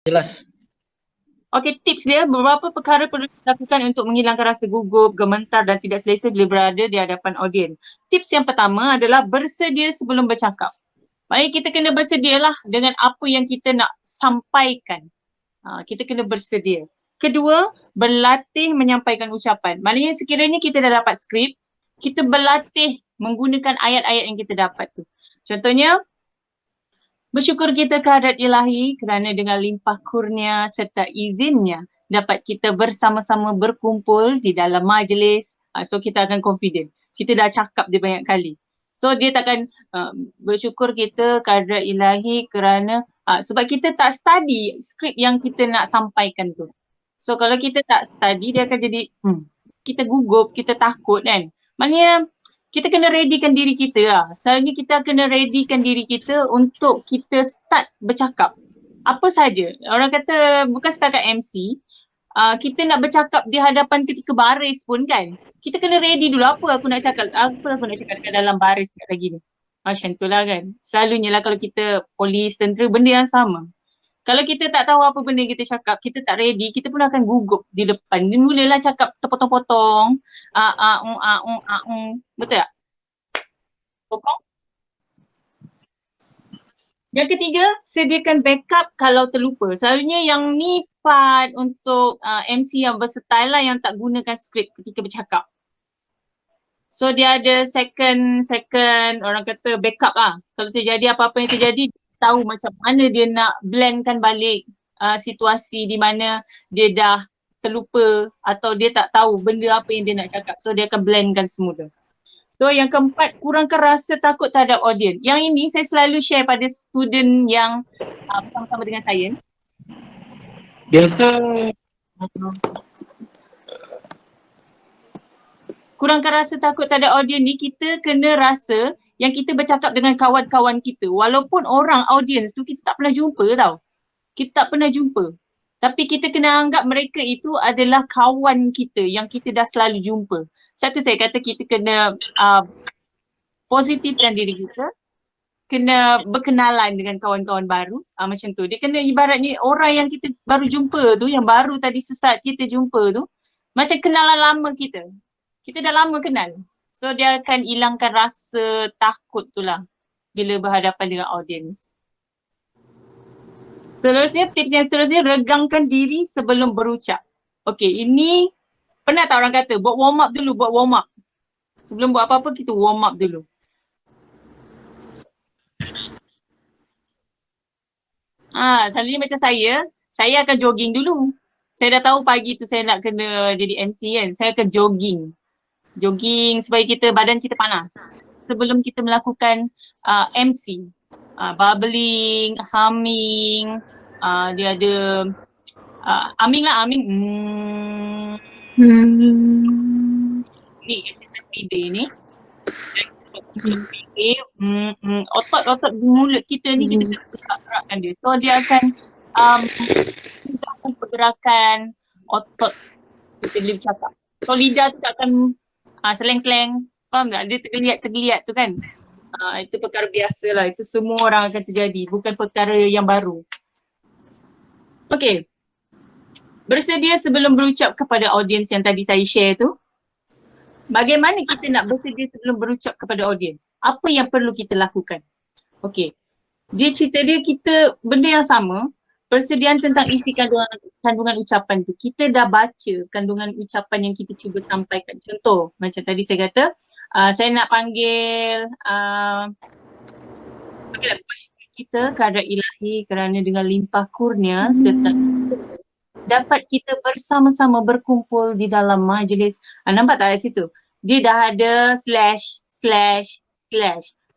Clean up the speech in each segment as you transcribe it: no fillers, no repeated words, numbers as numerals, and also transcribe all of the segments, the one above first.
Jelas. Okey, tips dia beberapa perkara perlu dilakukan untuk menghilangkan rasa gugup, gemetar dan tidak selesa bila berada di hadapan audien. Tips yang pertama adalah bersedia sebelum bercakap. Maknanya kita kena bersedialah dengan apa yang kita nak sampaikan. Kita kena bersedia. Kedua, berlatih menyampaikan ucapan. Maknanya sekiranya kita dah dapat skrip, kita berlatih menggunakan ayat-ayat yang kita dapat tu. Contohnya, bersyukur kita kehadrat ilahi kerana dengan limpah kurnia serta izinnya dapat kita bersama-sama berkumpul di dalam majlis. So kita akan confident. Kita dah cakap dia banyak kali. So dia takkan bersyukur kita kehadrat ilahi kerana sebab kita tak study skrip yang kita nak sampaikan tu. So kalau kita tak study dia akan jadi kita gugup, kita takut kan. Maknanya kita kena readykan diri kita lah. Selalunya kita kena readykan diri kita untuk kita start bercakap. Apa saja. Orang kata bukan setakat MC, kita nak bercakap di hadapan ketika baris pun kan. Kita kena ready dulu apa aku nak cakap dekat dalam baris dekat lagi ni. Macam tu lah kan. Selalunya lah kalau kita polis, tentera, benda yang sama. Kalau kita tak tahu apa benda kita cakap, kita tak ready, kita pun akan gugup di depan. Dia mulalah cakap terpotong-potong. Betul tak? Potong. Yang ketiga, sediakan backup kalau terlupa. Selalunya yang ni part untuk MC yang versatile lah yang tak gunakan skrip ketika bercakap. So dia ada second orang kata backup lah. Kalau terjadi apa-apa yang terjadi, tahu macam mana dia nak blendkan balik situasi di mana dia dah terlupa atau dia tak tahu benda apa yang dia nak cakap. So dia akan blendkan semula. So yang keempat, kurangkan rasa takut terhadap audiens. Yang ini saya selalu share pada student yang bersama-sama dengan saya. Biasa. Kurangkan rasa takut terhadap audiens ni, kita kena rasa yang kita bercakap dengan kawan-kawan kita. Walaupun orang audiens tu kita tak pernah jumpa tau. Kita tak pernah jumpa. Tapi kita kena anggap mereka itu adalah kawan kita yang kita dah selalu jumpa. Satu saya kata kita kena positifkan diri kita. Kena berkenalan dengan kawan-kawan baru. Macam tu. Dia kena ibaratnya orang yang kita baru jumpa tu, yang baru tadi sesat kita jumpa tu, macam kenalan lama kita. Kita dah lama kenal. So dia akan hilangkan rasa takut tu lah bila berhadapan dengan audiens. Seterusnya, tips yang seterusnya, regangkan diri sebelum berucap. Okay, ini pernah tak orang kata buat warm up dulu, buat warm up. Sebelum buat apa-apa kita warm up dulu. Selalunya macam saya akan jogging dulu. Saya dah tahu pagi tu saya nak kena jadi MC kan, saya akan jogging. Jogging supaya badan kita panas sebelum kita melakukan MC. Bubbling, humming, dia ada humming lah, humming. Ni exercise bibir ni. Otot-otot mulut kita ni kita gerakkan dia. So dia akan mudahkan pergerakan otot kita bila bercakap. So lidah tu tak akan seleng-seleng, faham tak? Dia tergeliat tu kan. Itu perkara biasa lah, itu semua orang akan terjadi, bukan perkara yang baru. Okay, bersedia sebelum berucap kepada audiens yang tadi saya share tu. Bagaimana kita nak bersedia sebelum berucap kepada audiens? Apa yang perlu kita lakukan? Okay, dia cerita dia kita benda yang sama, persediaan tentang isi kandungan ucapan tu. Kita dah baca kandungan ucapan yang kita cuba sampaikan. Contoh, macam tadi saya kata, saya nak panggil kita kehadrat ilahi kerana dengan limpah kurnia serta dapat kita bersama-sama berkumpul di dalam majlis. Nampak tak kat situ? Dia dah ada slash.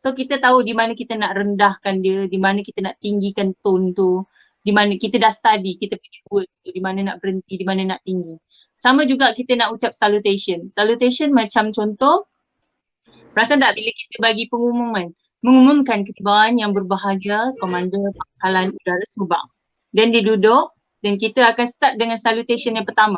So kita tahu di mana kita nak rendahkan dia, di mana kita nak tinggikan tone tu, di mana kita dah study, kita punya words tu, di mana nak berhenti, di mana nak tinggi. Sama juga kita nak ucap salutation. Salutation macam contoh, perasan tak bila kita bagi pengumuman, mengumumkan ketibaan yang berbahagia Komander Pangkalan Udara Subang. Dan dia duduk dan kita akan start dengan salutation yang pertama.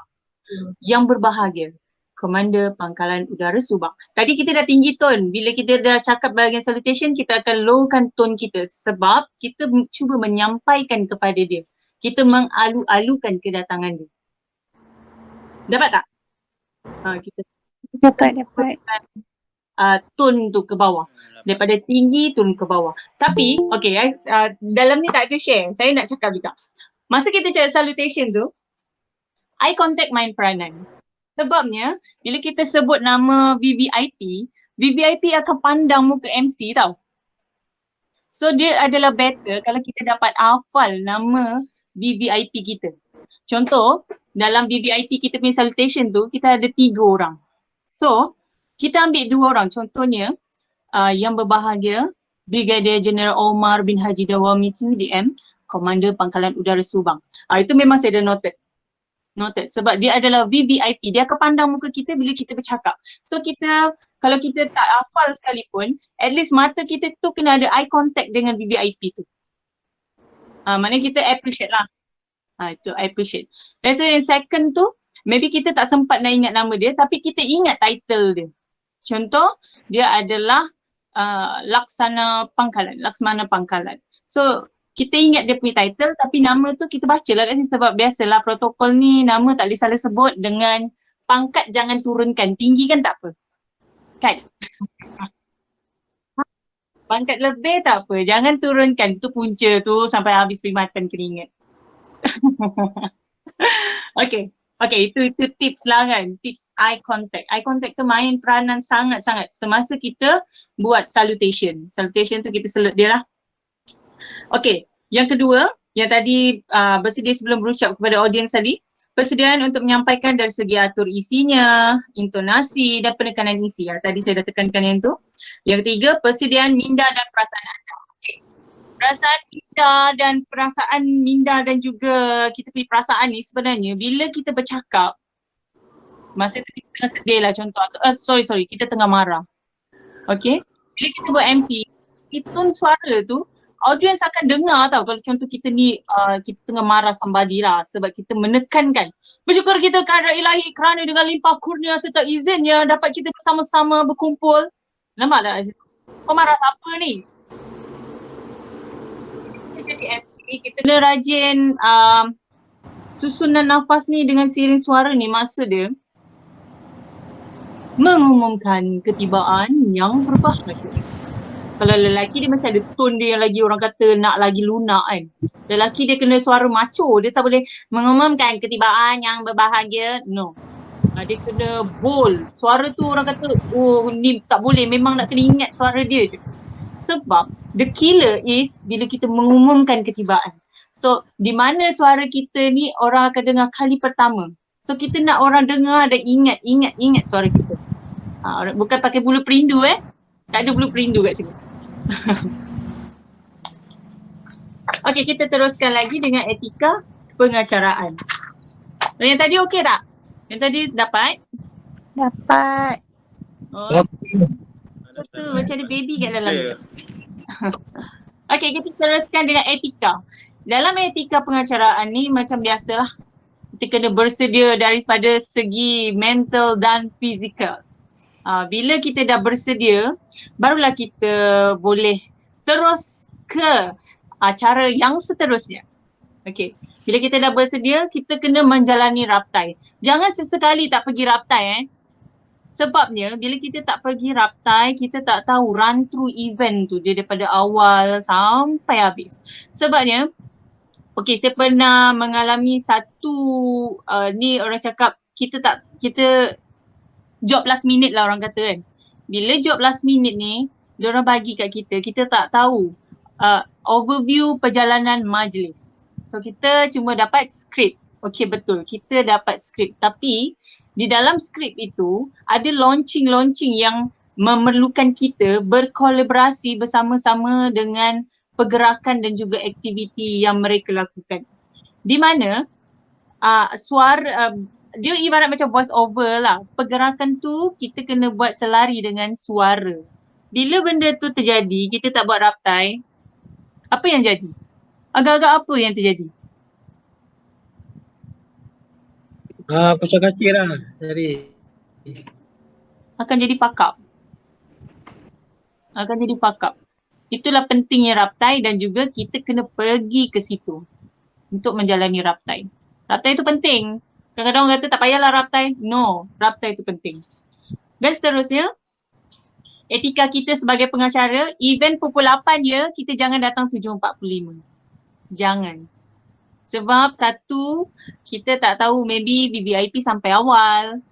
Yang berbahagia Komander Pangkalan Udara Subang. Tadi kita dah tinggi tone. Bila kita dah cakap bahagian salutation, kita akan lowkan tone kita sebab kita cuba menyampaikan kepada dia. kita mengalu-alukan kedatangan dia. Dapat tak? Kita Dapat. tone tu ke bawah. Daripada tinggi turun ke bawah. Tapi, okay guys, dalam ni tak ada share. Saya nak cakap juga. Masa kita cakap salutation tu, eye contact main peranan. Sebabnya, bila kita sebut nama VVIP akan pandang muka MC tau. So, dia adalah better kalau kita dapat hafal nama VVIP kita. Contoh, dalam VVIP kita punya salutation tu, kita ada 3 orang. So, kita ambil 2 orang. Contohnya, yang berbahagia, Brigadier General Omar bin Haji Dawami DM, Komander Pangkalan Udara Subang. Itu memang saya dah noted. Sebab dia adalah VVIP. Dia akan pandang muka kita bila kita bercakap. So kita, kalau kita tak hafal sekalipun, at least mata kita tu kena ada eye contact dengan VVIP tu. Maknanya kita appreciate lah. Itu I appreciate. Dan tu yang second tu, maybe kita tak sempat nak ingat nama dia tapi kita ingat title dia. Contoh, dia adalah Laksmana Pangkalan. So, kita ingat dia punya title tapi nama tu kita baca lah kat sini sebab biasalah protokol ni nama tak boleh salah sebut dengan pangkat jangan turunkan, tinggi kan tak apa. Kan? Pangkat lebih tak apa, jangan turunkan, tu punca tu sampai habis perkhidmatan kena ingat. Okay, itu tips lah kan, tips eye contact. Eye contact tu main peranan sangat-sangat semasa kita buat salutation. Salutation tu kita salute dia lah. Okay, yang kedua, yang tadi bersedia sebelum berucap kepada audiens tadi, persediaan untuk menyampaikan dari segi atur isinya, intonasi dan penekanan isi. Tadi saya dah tekankan yang tu. Yang ketiga, persediaan minda dan perasaan anda. Okay. Perasaan minda dan juga kita punya perasaan ni sebenarnya bila kita bercakap, masa tu kita tengah sedih lah contoh, sorry, kita tengah marah. Okay, bila kita buat MC, tone suara tu audience akan dengar tau kalau contoh kita ni kita tengah marah somebody lah sebab kita menekankan. Bersyukur kita kehadrat ilahi kerana dengan limpah kurnia serta izinnya dapat kita bersama-sama berkumpul. Nampak tak? Kau marah siapa ni? Jadi MC, kita kena rajin susunan nafas ni dengan seiring suara ni, maksud dia mengumumkan ketibaan yang berbahagia. Kalau lelaki dia mesti ada tone dia yang lagi orang kata nak lagi lunak kan. Lelaki dia kena suara macho, dia tak boleh mengumumkan ketibaan yang berbahagia. No. Dia kena bold. Suara tu orang kata, oh ni tak boleh, memang nak kena ingat suara dia je. Sebab the killer is bila kita mengumumkan ketibaan. So di mana suara kita ni orang akan dengar kali pertama. So kita nak orang dengar dan ingat suara kita. Bukan pakai bulu perindu Tak ada bulu perindu kat sini. Okey, kita teruskan lagi dengan etika pengacaraan. Yang tadi okey tak? Yang tadi dapat? Dapat. Oh, betul, macam ada baby kat dalam ni. Okey, kita teruskan dengan etika. Dalam etika pengacaraan ni macam biasalah, kita kena bersedia daripada segi mental dan fizikal. Bila kita dah bersedia, barulah kita boleh terus ke acara yang seterusnya. Okey, bila kita dah bersedia, kita kena menjalani raptai. Jangan sesekali tak pergi raptai Sebabnya bila kita tak pergi raptai, kita tak tahu run through event tu dia daripada awal sampai habis. Sebabnya, okey, saya pernah mengalami satu ni orang cakap kita job last minute lah orang kata kan. Bila job last minute ni, diorang bagi kat kita tak tahu overview perjalanan majlis. So kita cuma dapat skrip. Okey, betul, kita dapat skrip. Tapi di dalam skrip itu ada launching yang memerlukan kita berkolaborasi bersama-sama dengan pergerakan dan juga aktiviti yang mereka lakukan. Di mana suara dia ibarat macam voice over lah. Pergerakan tu kita kena buat selari dengan suara. Bila benda tu terjadi, kita tak buat raptai, apa yang jadi? Agak-agak apa yang terjadi? Pusat kacir lah tadi. Akan jadi pakap. Itulah pentingnya raptai dan juga kita kena pergi ke situ. untuk menjalani raptai. Raptai itu penting. Kadang-kadang orang kata tak payahlah raptai. No, raptai itu penting. Dan seterusnya, etika kita sebagai pengacara, event pukul 8 je, kita jangan datang 7.45. Jangan. Sebab satu, kita tak tahu maybe VVIP sampai awal.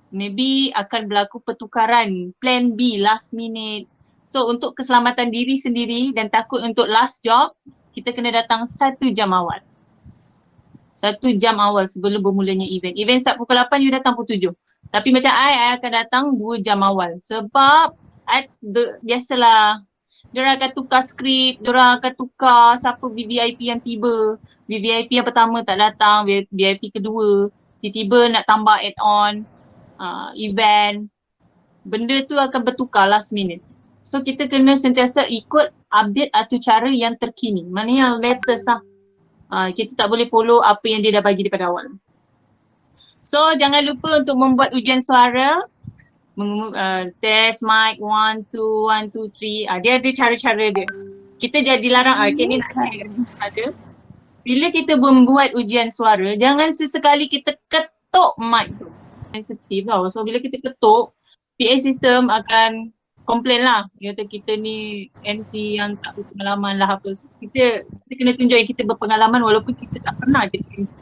Maybe akan berlaku pertukaran plan B last minute. So untuk keselamatan diri sendiri dan takut untuk last job, kita kena datang 1 jam awal. 1 jam awal sebelum bermulanya event. Event start pukul 8, you datang pukul 7. Tapi macam I akan datang 2 jam awal. Sebab biasalah, diorang akan tukar skrip, diorang akan tukar siapa VVIP yang tiba. VVIP yang pertama tak datang, VIP kedua. Tiba-tiba nak tambah add-on event. Benda tu akan bertukar last minute. So kita kena sentiasa ikut update atau cara yang terkini. Mana yang latest lah. Kita tak boleh follow apa yang dia dah bagi daripada awal. So jangan lupa untuk membuat ujian suara. Test mic 1, 2, 1, 2, 3. Dia ada cara-cara dia. Kita jadi larang, ni nak ada. Bila kita membuat ujian suara, jangan sesekali kita ketuk mic tu. Sensitif tau. So bila kita ketuk, PA system akan komplain lah. Dia kata kita ni MC yang tak berpengalaman lah apa. Kita kena tunjuk yang kita berpengalaman walaupun kita tak pernah jadi MC.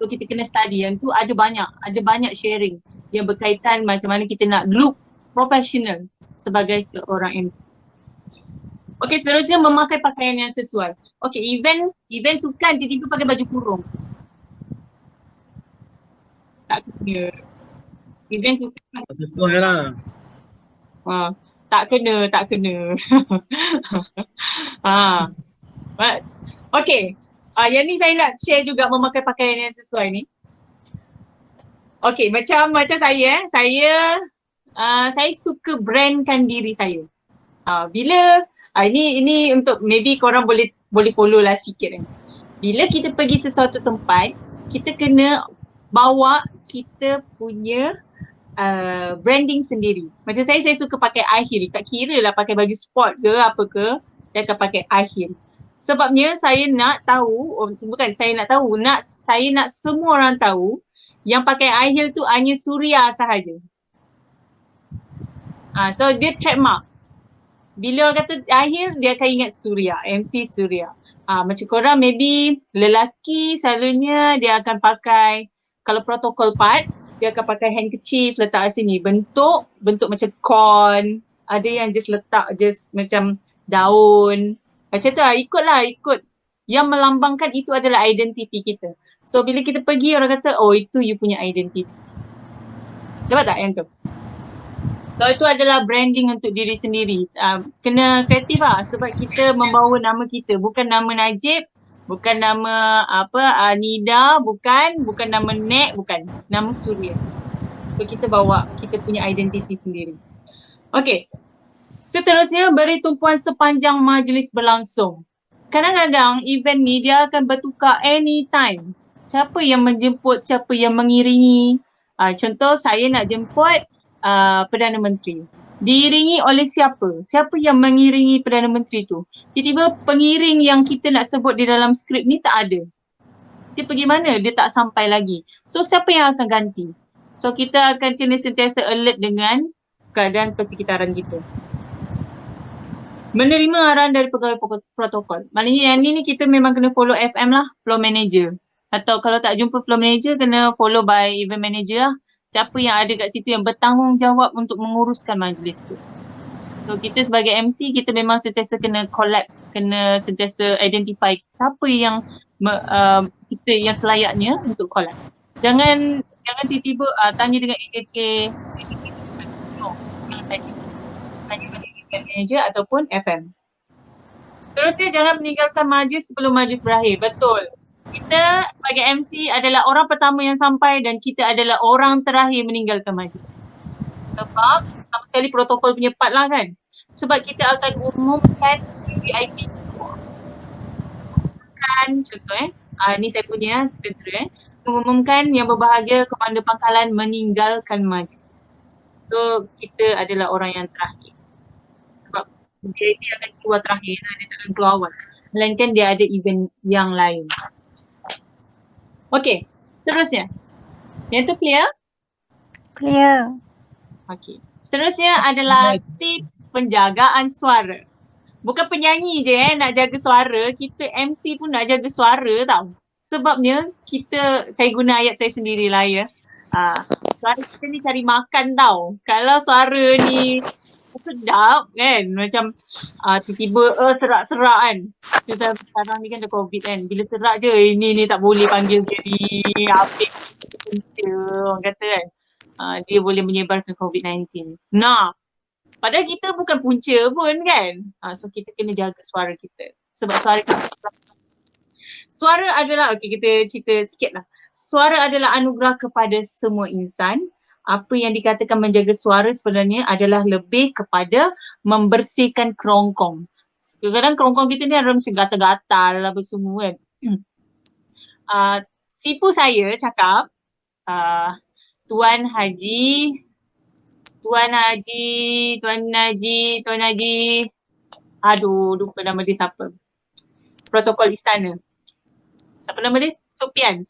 So kita kena study. Yang tu ada banyak sharing yang berkaitan macam mana kita nak look professional sebagai seorang MC. Okey, seterusnya memakai pakaian yang sesuai. Okey, event sukan tiba-tiba pakai baju kurung. Tak kena. Event sukan Sesuai lah. tak kena. Okay. Yang ni saya nak share juga memakai pakaian yang sesuai ni. Okay, macam saya saya suka brandkan diri saya. Bila ini untuk maybe korang boleh follow lah sikit kan. Bila kita pergi sesuatu tempat, kita kena bawa kita punya branding sendiri. Macam saya suka pakai high heel. Tak kira lah pakai baju sport ke apa ke, saya akan pakai high heel. Sebabnya saya nak tahu, saya nak semua orang tahu yang pakai high heel tu hanya Suria sahaja. So dia trademark. Bila orang kata high heel, dia akan ingat Suria, MC Suria. Macam korang maybe lelaki selalunya dia akan pakai, kalau protokol part, dia akan pakai handkerchief letak kat sini. Bentuk macam corn. Ada yang just letak macam daun. Macam tu lah, ikut. Yang melambangkan itu adalah identiti kita. So bila kita pergi orang kata, oh itu you punya identiti. Dapat tak yang tu? So itu adalah branding untuk diri sendiri. Kena kreatif lah sebab kita membawa nama kita. Bukan nama Najib, bukan nama Nida, bukan nama Nek, bukan. Nama Suria. So kita bawa kita punya identiti sendiri. Okay. Seterusnya, beri tumpuan sepanjang majlis berlangsung. Kadang-kadang event ni dia akan bertukar anytime. Siapa yang menjemput, siapa yang mengiringi. Contoh saya nak jemput Perdana Menteri. Diiringi oleh siapa? Siapa yang mengiringi Perdana Menteri tu? Tiba-tiba pengiring yang kita nak sebut di dalam skrip ni tak ada. Dia pergi mana? Dia tak sampai lagi. So siapa yang akan ganti? So kita akan kena sentiasa alert dengan keadaan persekitaran kita. Menerima arahan dari pegawai protokol. Maknanya yang ni kita memang kena follow FM lah, flow manager. Atau kalau tak jumpa flow manager, kena follow by event manager lah. Siapa yang ada kat situ yang bertanggungjawab untuk menguruskan majlis tu. So kita sebagai MC, kita memang sentiasa kena collab, kena sentiasa identify siapa yang kita yang selayaknya untuk collab. Jangan tiba-tiba tanya dengan ADK. No, tanya dengan event manager ataupun FM. Terusnya jangan meninggalkan majlis sebelum majlis berakhir. Betul. Kita sebagai MC adalah orang pertama yang sampai dan kita adalah orang terakhir meninggalkan majlis. Sebab sama sekali protokol punya part lah kan. Sebab kita akan umumkan VIP. Contoh ni saya punya mengumumkan yang berbahagia komander pangkalan meninggalkan majlis. So kita adalah orang yang terakhir. Sebab VIP akan keluar terakhir, dia tak akan keluar awal. Melainkan dia ada event yang lain. Okey, seterusnya. Yang tu clear? Clear. Okey. Seterusnya adalah tip penjagaan suara. Bukan penyanyi je nak jaga suara, kita MC pun nak jaga suara tau. Sebabnya saya guna ayat saya sendirilah ya. Suara kita ni cari makan tau. Kalau suara ni sedap kan, macam tiba-tiba serak-serak kan. Macam sekarang ni kan ada COVID kan, bila serak je ni tak boleh panggil dia ni, habis punca orang kata kan. Dia boleh menyebarkan COVID-19. Nah, padahal kita bukan punca pun kan. So kita kena jaga suara kita. Sebab suara adalah, okey kita cerita sikit lah. Suara adalah anugerah kepada semua insan. Apa yang dikatakan menjaga suara sebenarnya adalah lebih kepada membersihkan kerongkong. Kadang-kadang kerongkong kita ni ada mesti gatal-gatal apa semua kan. Sipu saya cakap, Tuan Haji, aduh lupa nama dia siapa. Protokol istana. Siapa nama dia? Sopian.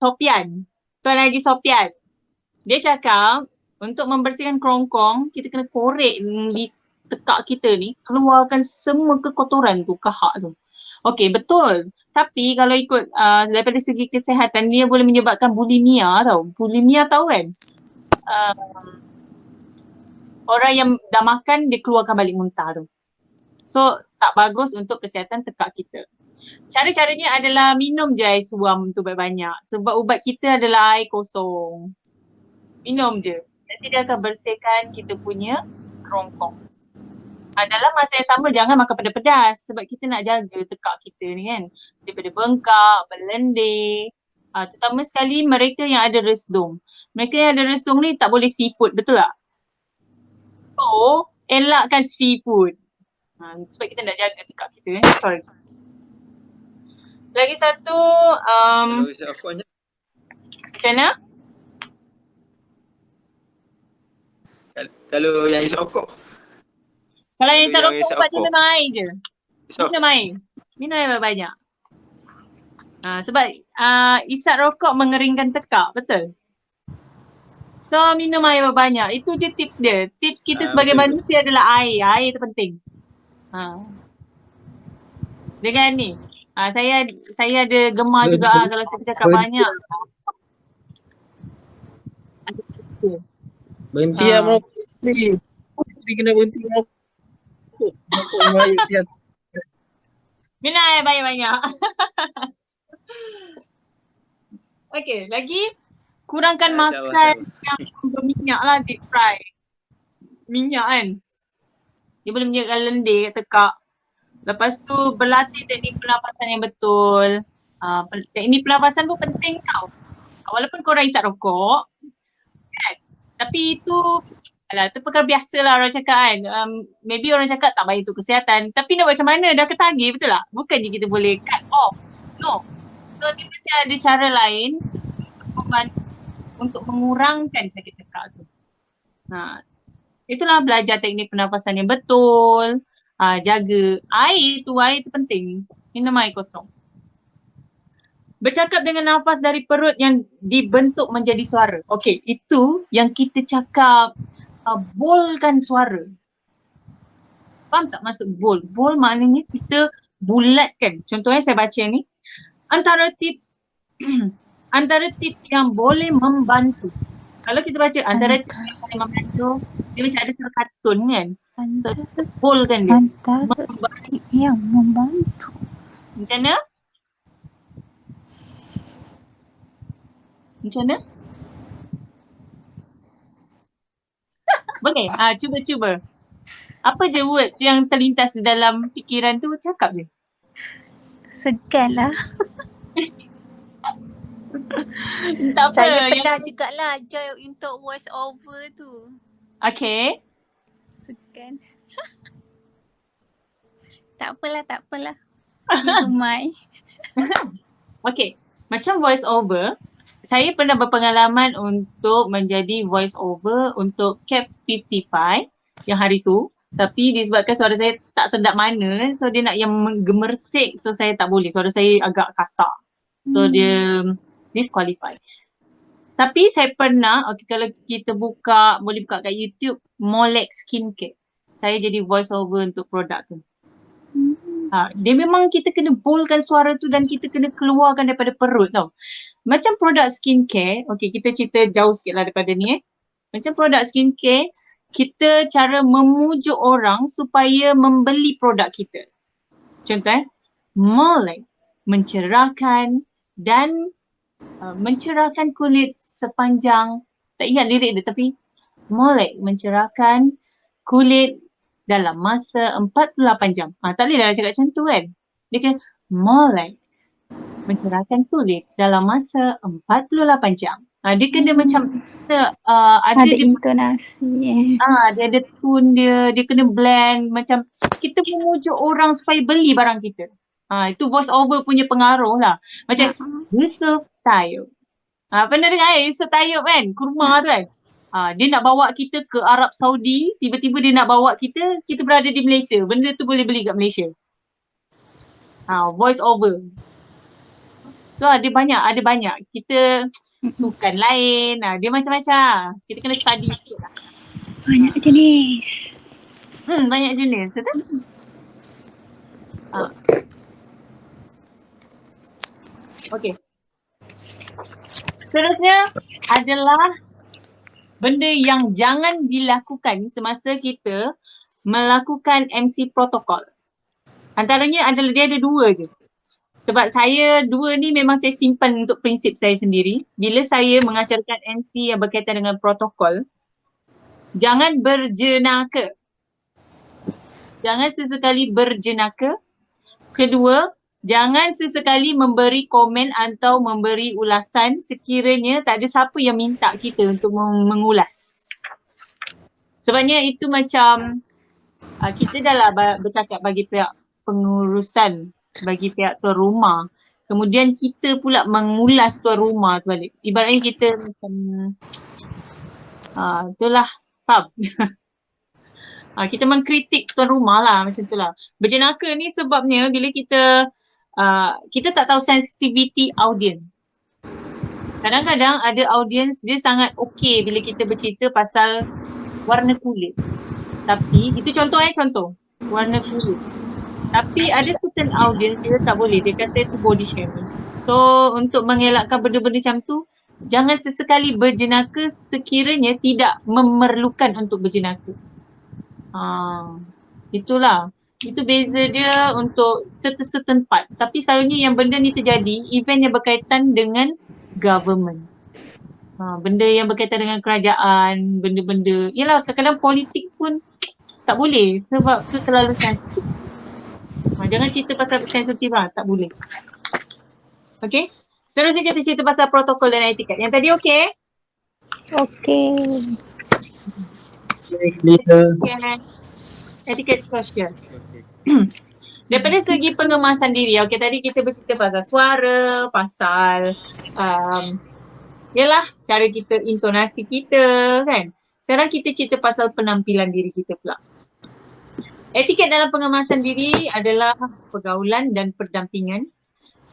Tuan Haji Sopian. Dia cakap untuk membersihkan kerongkong, kita kena korek di tekak kita ni, keluarkan semua kekotoran tu, kahak tu. Okey, betul. Tapi kalau ikut daripada segi kesihatan, dia boleh menyebabkan bulimia tau. Bulimia tahu kan? Orang yang dah makan, dia keluarkan balik muntah tu. So, tak bagus untuk kesihatan tekak kita. Cara-caranya adalah minum je air suam tu banyak-banyak. Sebab ubat kita adalah air kosong. Minum je. Nanti dia akan bersihkan kita punya kerongkong. Dalam masa yang sama jangan makan pedas-pedas. Sebab kita nak jaga tekak kita ni kan. Daripada bengkak, berlendir. Terutama sekali mereka yang ada resdung. Mereka yang ada resdung ni tak boleh seafood, betul tak? So, elakkan seafood. Sebab kita nak jaga tekak kita. Sorry. Lagi satu, macam mana? Kalau yang isap rokok. Kalau yang isap yang rokok, isap ubat dia rokok. minum air je. So, Minum air banyak. Sebab isap rokok mengeringkan tekak, betul? So minum air banyak. Itu je tips dia. Tips kita sebagai betul. manusia adalah air. Air tu penting. Dengan ni. Saya ada gemar juga kalau saya cakap banyak. Berhenti lah merokok ni. Mesti kena berhenti merokok. Merokok bahaya sihat. Minum air banyak-banyak. Okey, lagi kurangkan makan yang berminyak lah, deep fry. Minyak kan. Dia boleh menyebabkan lendir kat tekak. Lepas tu berlatih teknik pernafasan yang betul. Teknik pernafasan pun penting tau. Walaupun korang isap rokok, kan? Tapi itu perkara biasa lah orang cakap kan. Maybe orang cakap tak baik untuk kesihatan. Tapi nak buat macam mana? Dah ketagih, betul tak? Bukannya kita boleh cut off. No. So dia mesti ada cara lain untuk mengurangkan sakit tekak tu. Itulah belajar teknik pernafasan yang betul. Jaga air tu penting. Minum air kosong. Bercakap dengan nafas dari perut yang dibentuk menjadi suara. Okey, itu yang kita cakap bolkan suara. Faham tak maksud bol? Bol maknanya kita bulatkan. Contohnya saya baca ni. Antara tips yang boleh membantu. Kalau kita baca antara tips yang boleh membantu, dia macam ada surat kartun kan. Bolkan dia. Antara tip yang membantu. Macam mana? Macam mana? Boleh? Cuba. Apa je word yang terlintas di dalam fikiran tu, cakap je. Segan lah. Tak apa. Saya pernah jugalah join untuk voice over tu. Okay. Segan. Tak apalah. Never mind. Okay. Macam voice over, saya pernah berpengalaman untuk menjadi voice over untuk Cap 55 yang hari tu. Tapi disebabkan suara saya tak sedap mana, so dia nak yang gemersik, so saya tak boleh. Suara saya agak kasar. So dia disqualify. Tapi saya pernah, kalau kita boleh buka kat YouTube, Molek Skincare. Saya jadi voice over untuk produk tu. Dia memang kita kena boldkan suara tu dan kita kena keluarkan daripada perut tau. Macam produk skincare, kita cerita jauh sikit lah daripada ni Macam produk skincare, kita cara memujuk orang supaya membeli produk kita. Contoh Molek mencerahkan dan mencerahkan kulit sepanjang, tak ingat lirik dia tapi Molek mencerahkan kulit dalam masa 48 jam. Tak boleh lah cakap macam tu kan. Dia kata Molek mencerahkan kulit dalam masa 48 jam. Dia kena macam ada dia intonasi. dia ada tune dia kena blend macam kita memujuk orang supaya beli barang kita. Itu voice over punya pengaruh lah. Macam Yusof Tayyub. Pernah dengar Yusof Tayyub kan? Kurma tu kan? Dia nak bawa kita ke Arab Saudi, tiba-tiba dia nak bawa kita berada di Malaysia. Benda tu boleh beli kat Malaysia. Voice over. So ada banyak. Kita sukan lain, dia macam-macam. Kita kena study sikit lah. Banyak jenis. Banyak jenis, betul? Okey. Seterusnya adalah benda yang jangan dilakukan semasa kita melakukan MC protokol. Antaranya adalah dia ada 2 je. Sebab saya 2 ni memang saya simpan untuk prinsip saya sendiri. Bila saya mengacarkan MC yang berkaitan dengan protokol, jangan berjenaka. Jangan sesekali berjenaka. Kedua, jangan sesekali memberi komen atau memberi ulasan sekiranya tak ada siapa yang minta kita untuk mengulas. Sebabnya itu macam kita dah lah bercakap bagi pihak pengurusan, bagi pihak tuan rumah. Kemudian kita pula mengulas tuan rumah tu balik. Ibaratnya kita macam itulah, faham? Kita mengkritik tuan rumah lah, macam tu lah. Berjenaka ni sebabnya bila kita tak tahu sensitivity audience. Kadang-kadang ada audience dia sangat okey bila kita bercerita pasal warna kulit. Tapi itu contoh warna kulit. Tapi ada certain audience dia tak boleh, dia kata itu body shaming. So untuk mengelakkan benda-benda macam tu, jangan sesekali berjenaka sekiranya tidak memerlukan untuk berjenaka. Itulah. Itu beza dia untuk certain part. Tapi selalunya yang benda ni terjadi, event yang berkaitan dengan government. Benda yang berkaitan dengan kerajaan, benda-benda. Yelah, kadang-kadang politik pun tak boleh sebab tu terlalu sensitif. Jangan cerita pasal sensitif lah, tak boleh. Okay? Seterusnya kita cerita pasal protokol dan etiket. Yang tadi okay? Okay. Etiket sosial. Daripada segi pengemasan diri, tadi kita bercerita pasal suara, pasal yalah cara kita, intonasi kita kan. Sekarang kita cerita pasal penampilan diri kita pula. Etiket dalam pengemasan diri adalah pergaulan dan pendampingan.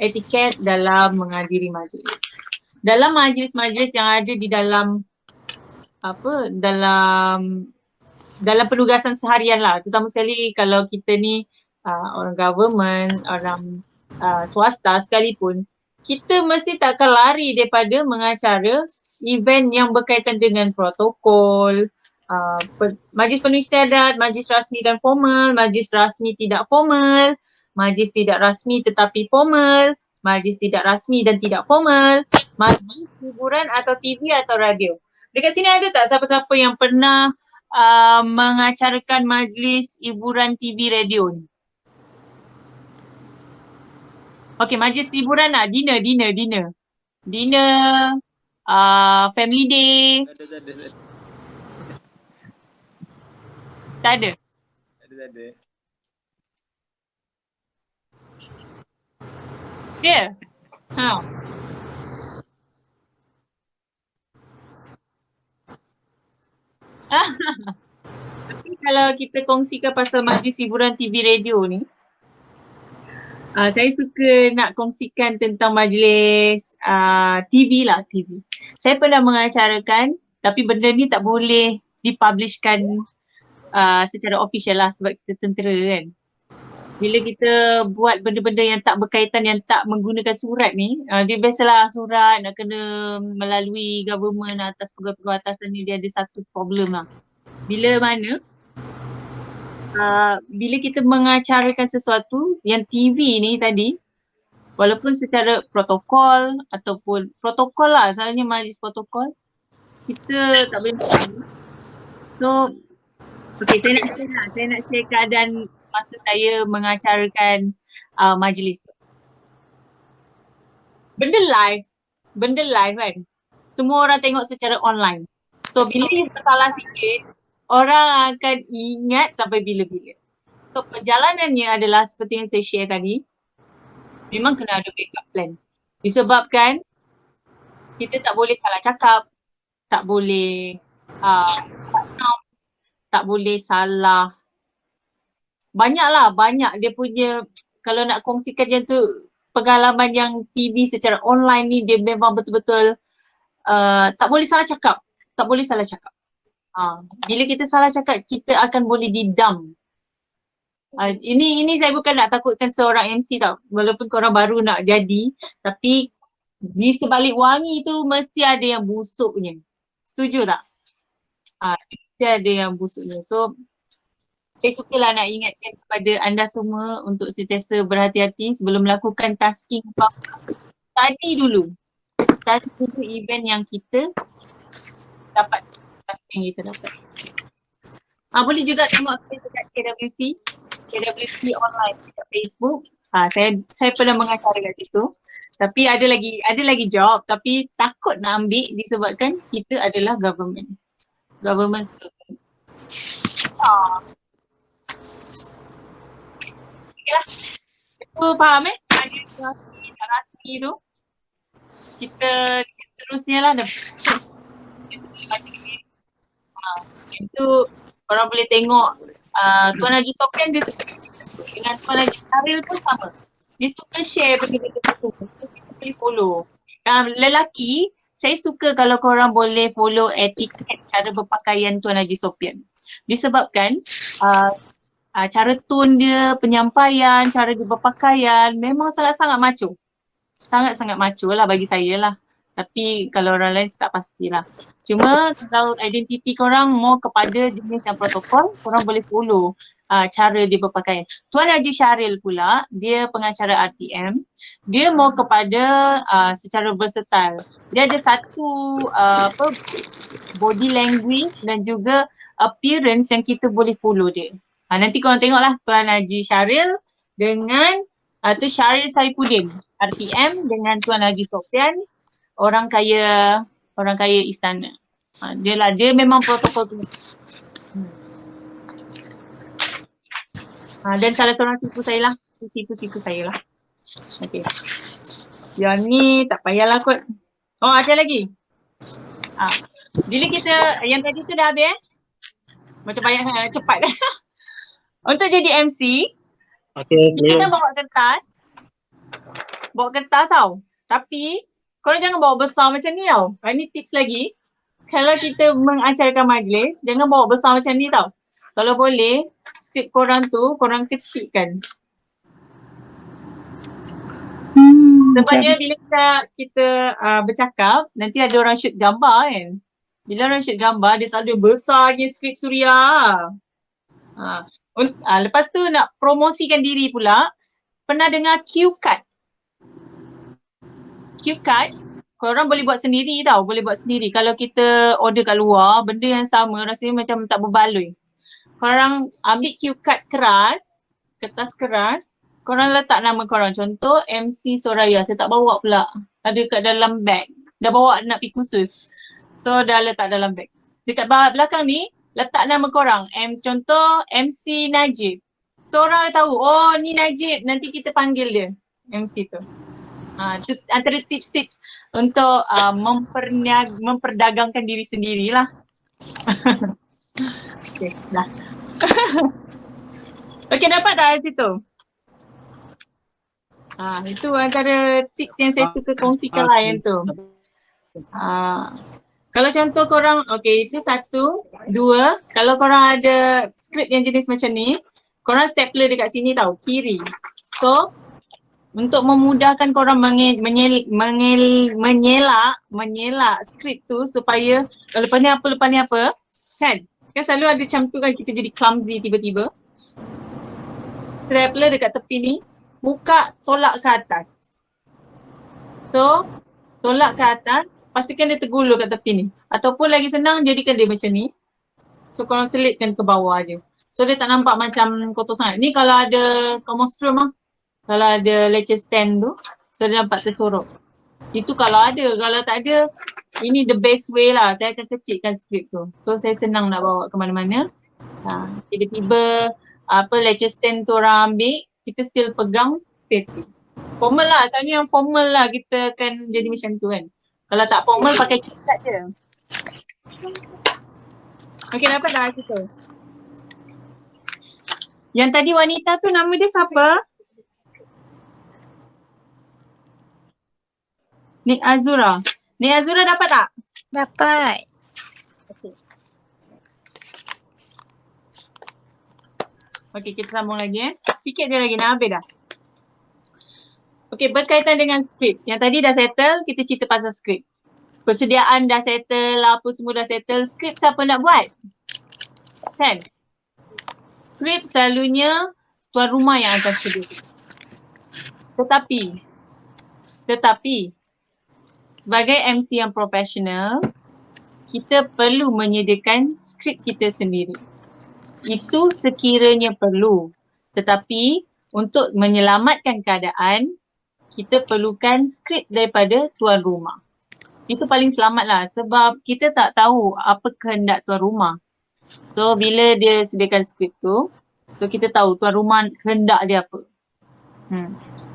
Etiket dalam menghadiri majlis. Dalam majlis-majlis yang ada di dalam dalam penugasan seharian lah, terutama sekali kalau kita ni orang government, orang swasta sekalipun, kita mesti takkan lari daripada mengacara event yang berkaitan dengan protokol, majlis penuh istiadat, majlis rasmi dan formal, majlis rasmi tidak formal, majlis tidak rasmi tetapi formal, majlis tidak rasmi dan tidak formal, majlis hiburan atau TV atau radio. Dekat sini ada tak siapa-siapa yang pernah mengacarakan majlis hiburan TV radio ni? Okay, majlis hiburan lah, dinner, family day. Tak ada. Ya? Tapi kalau kita kongsikan pasal majlis hiburan TV radio ni, Saya suka nak kongsikan tentang majlis TV lah, TV. Saya pernah mengacarakan, tapi benda ni tak boleh dipublishkan secara official lah sebab kita tentera kan. Bila kita buat benda-benda yang tak berkaitan, yang tak menggunakan surat ni, dia biasalah surat nak kena melalui government atas pegawai-pegawai atasan ni, dia ada satu problem lah. Bila mana bila kita mengacarakan sesuatu yang TV ni tadi, walaupun secara protokol ataupun protokol lah, asalnya majlis protokol, kita tak boleh tahu. So, okay, saya nak share keadaan masa saya mengacarakan majlis tu. Benda live kan, semua orang tengok secara online. So, bila you salah sikit, orang akan ingat sampai bila-bila. So, perjalanannya adalah seperti yang saya share tadi, memang kena ada backup plan. Disebabkan kita tak boleh salah cakap, tak boleh tak boleh salah. Banyak dia punya, kalau nak kongsikan yang tu, pengalaman yang TV secara online ni dia memang betul-betul tak boleh salah cakap. Tak boleh salah cakap. Bila kita salah cakap, kita akan boleh didam. Ini saya bukan nak takutkan seorang MC tau. Walaupun korang baru nak jadi, tapi di sebalik wangi tu mesti ada yang busuknya. Setuju tak? Mesti ada yang busuknya. So, saya sukalah nak ingatkan kepada anda semua untuk sentiasa berhati-hati sebelum melakukan tasking apa-apa. Tadi dulu event yang kita dapat, tasking kita dapat. Boleh juga tengok saya dekat KWC online dekat Facebook. Saya pernah mengacara kat situ. Tapi ada lagi job, tapi takut nak ambil disebabkan kita adalah government student. Okay lah. Itu faham ada tak rasmi tu. Kita seterusnya lah itu orang boleh tengok Tuan Haji Sofian dia dengan Tuan Haji Syaril pun sama. Dia suka share benda-benda tu. Kita boleh follow. Lelaki, saya suka kalau korang boleh follow etiket cara berpakaian Tuan Haji Sofian. Disebabkan cara tone dia, penyampaian, cara dia berpakaian memang sangat-sangat macho. Sangat-sangat macho lah bagi saya lah. Tapi kalau orang lain tak pastilah. Cuma kalau identiti korang more kepada jenis yang protokol, korang boleh follow cara dia berpakaian. Tuan Haji Syaril pula, dia pengacara RTM. Dia more kepada secara versatile. Dia ada satu body language dan juga appearance yang kita boleh follow dia. Nanti korang tengoklah Tuan Haji Syaril dengan tu Syaril Saifuddin, RTM dengan Tuan Haji Sofian, orang kaya istana. Dia memang protokol tu. Dan salah seorang tipu saya lah. Tipu saya lah. Okay. Yang ni tak payahlah kot. Oh, ada lagi. Bila kita, yang tadi tu dah habis macam banyak cepat. Untuk jadi MC, kita bawa kertas. Bawa kertas tau. Tapi korang jangan bawa besar macam ni tau. Ini tips lagi. Kalau kita mengacarakan majlis, jangan bawa besar macam ni tau. Kalau boleh, skrip korang tu, korang kecilkan. Sebabnya bila kita bercakap, nanti ada orang shoot gambar kan. Bila orang shoot gambar, dia tak ada besarnya skrip Suria. Lepas tu nak promosikan diri pula, pernah dengar cue card? Cue card, korang boleh buat sendiri tau, boleh buat sendiri. Kalau kita order kat luar, benda yang sama rasanya macam tak berbaloi. Korang ambil cue card keras, kertas keras, korang letak nama korang. Contoh MC Soraya, saya tak bawa pula. Ada kat dalam bag. Dah bawa nak pergi kursus. So dah letak dalam bag. Dekat belakang ni, letak nama korang. Contoh MC Najib. So orang tahu, oh ni Najib, nanti kita panggil dia, MC tu. Itu antara tips-tips untuk memperdagangkan diri sendirilah. Okay, dah. Okay, dapat tak situ? Itu antara tips yang saya suka kongsikan lah yang tu. Kalau contoh korang, okay itu satu. Dua, kalau korang ada skrip yang jenis macam ni, korang stapler dekat sini tau, kiri. So, untuk memudahkan korang menyelak skrip tu supaya lepas ni apa, kan? Kan selalu ada macam tu kan, kita jadi clumsy tiba-tiba. Stapler dekat tepi ni, buka, tolak ke atas. So, tolak ke atas, pastikan dia tergulur kat tepi ni. Ataupun lagi senang, jadikan dia macam ni. So, korang selitkan ke bawah je. So, dia tak nampak macam kotor sangat. Ni kalau ada colostrum lah. Kalau ada lecture stand tu, so dia nampak tersorok. Itu kalau ada. Kalau tak ada, ini the best way lah. Saya akan kecilkan skrip tu. So, saya senang nak bawa ke mana-mana. Tiba-tiba lecture stand tu orang ambil, kita still pegang static. Formal lah, tanya yang formal lah kita akan jadi macam tu kan. Kalau tak formal pakai kitab je. Okay, dapat dah kita. Yang tadi wanita tu nama dia siapa? Nik Azura. Nik Azura dapat tak? Dapat. Okay, kita sambung lagi Sikit je lagi, nak habis dah. Okay, berkaitan dengan skrip. Yang tadi dah settle, kita cerita pasal skrip. Persediaan dah settle, apa semua dah settle. Skrip siapa nak buat? Kan? Skrip selalunya tuan rumah yang akan sediakan. Tetapi, sebagai MC yang profesional, kita perlu menyediakan skrip kita sendiri. Itu sekiranya perlu. Tetapi untuk menyelamatkan keadaan, kita perlukan skrip daripada tuan rumah. Itu paling selamat lah sebab kita tak tahu apa kehendak tuan rumah. So bila dia sediakan skrip tu, so kita tahu tuan rumah kehendak dia apa.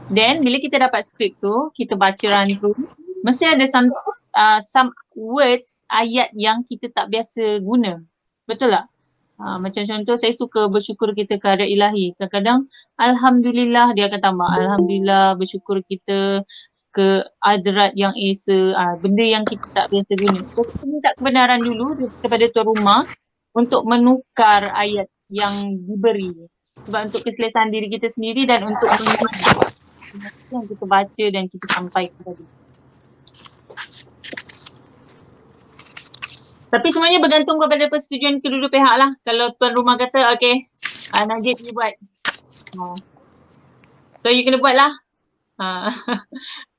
Then bila kita dapat skrip tu, kita baca run through, mesti ada some words, ayat yang kita tak biasa guna. Betul tak? Macam contoh saya suka bersyukur kita ke hadrat ilahi. Kadang-kadang Alhamdulillah dia akan tambah. Alhamdulillah bersyukur kita ke hadrat yang esa. Benda yang kita tak biasa guna. So kita minta kebenaran dulu kepada tuan rumah untuk menukar ayat yang diberi. Sebab untuk keselesaan diri kita sendiri dan untuk yang kita baca dan kita sampaikan tadi. Tapi semuanya bergantung kepada persetujuan kedua-dua pihak lah. Kalau tuan rumah kata, okay, Najib ni buat. So you kena buat lah.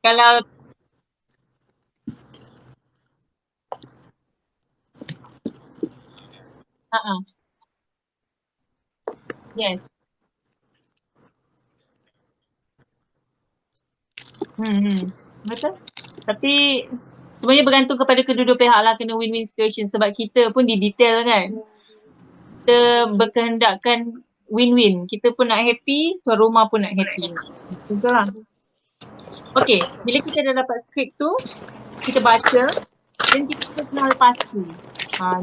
Kalau yes. Betul. Tapi semuanya bergantung kepada kedua-dua pihak lah, kena win-win situation sebab kita pun di detail kan. Kita berkehendakkan win-win. Kita pun nak happy, tuan rumah pun nak happy. Betul lah. Okay, bila kita dah dapat skrip tu, kita baca dan kita kenal pasti.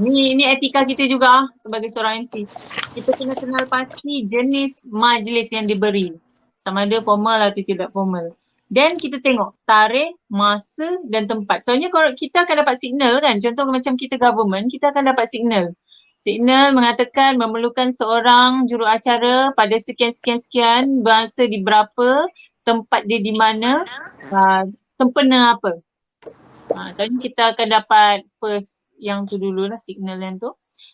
Ni etika kita juga sebagai seorang MC. Kita kena kenal pasti jenis majlis yang diberi. Sama ada formal atau tidak formal. Dan kita tengok tarikh, masa dan tempat. Soalnya kalau kita akan dapat signal kan, contoh macam kita government, kita akan dapat signal. Signal mengatakan memerlukan seorang juruacara pada sekian-sekian-sekian, bahasa di berapa, tempat dia di mana, sempena apa. Dan kita akan dapat first yang tu dulu lah, signal yang tu.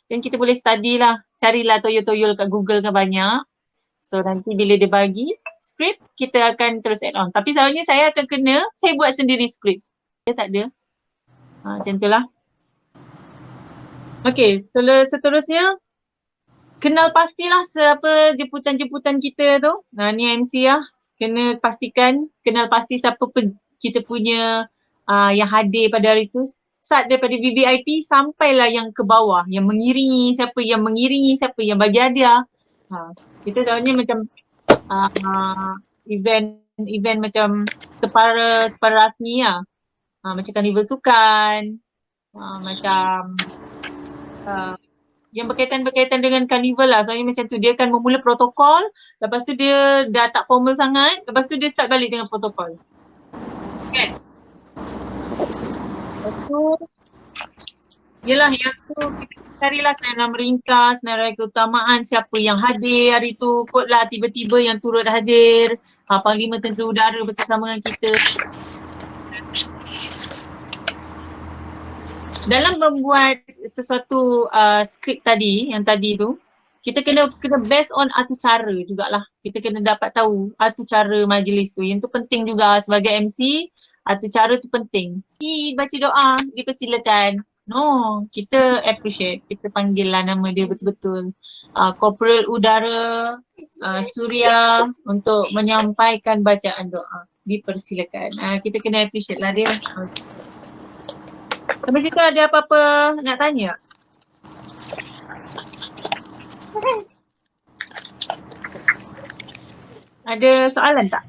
Dan kita boleh study lah, carilah toyol-toyol kat Google kan banyak. So nanti bila dia bagi skrip, kita akan terus add on. Tapi selalunya saya akan saya buat sendiri skrip. Dia tak ada. Macam tu lah. Okay, seterusnya kenal pastilah siapa jemputan-jemputan kita tu. Ni MC lah. Kena pastikan, kenal pasti siapa kita punya yang hadir pada hari tu. Start daripada VVIP sampailah yang ke bawah. Yang mengiringi siapa, yang bagi hadiah. Kita tahunya macam event macam separa rasmi lah. Macam karnival sukan, macam yang berkaitan dengan carnival lah. Soalnya macam tu, dia akan memula protokol, lepas tu dia dah tak formal sangat, lepas tu dia start balik dengan protokol. Kan? Lepas tu, yelah yang tu kita carilah senarai meringkas, senarai keutamaan, siapa yang hadir hari tu, kot lah tiba-tiba yang turut hadir, Panglima Tentera Udara bersama dengan kita. Dalam membuat sesuatu skrip tadi, yang tadi tu, kita kena based on atu cara jugalah. Kita kena dapat tahu atu cara majlis tu. Yang tu penting juga sebagai MC, atu cara tu penting. Baca doa, dipersilakan. No, kita appreciate. Kita panggil lah nama dia betul-betul. Corporal Udara Suria untuk menyampaikan bacaan doa. Dipersilakan. Kita kena appreciate lah dia. Tapi kita ada apa-apa nak tanya? Ada soalan tak?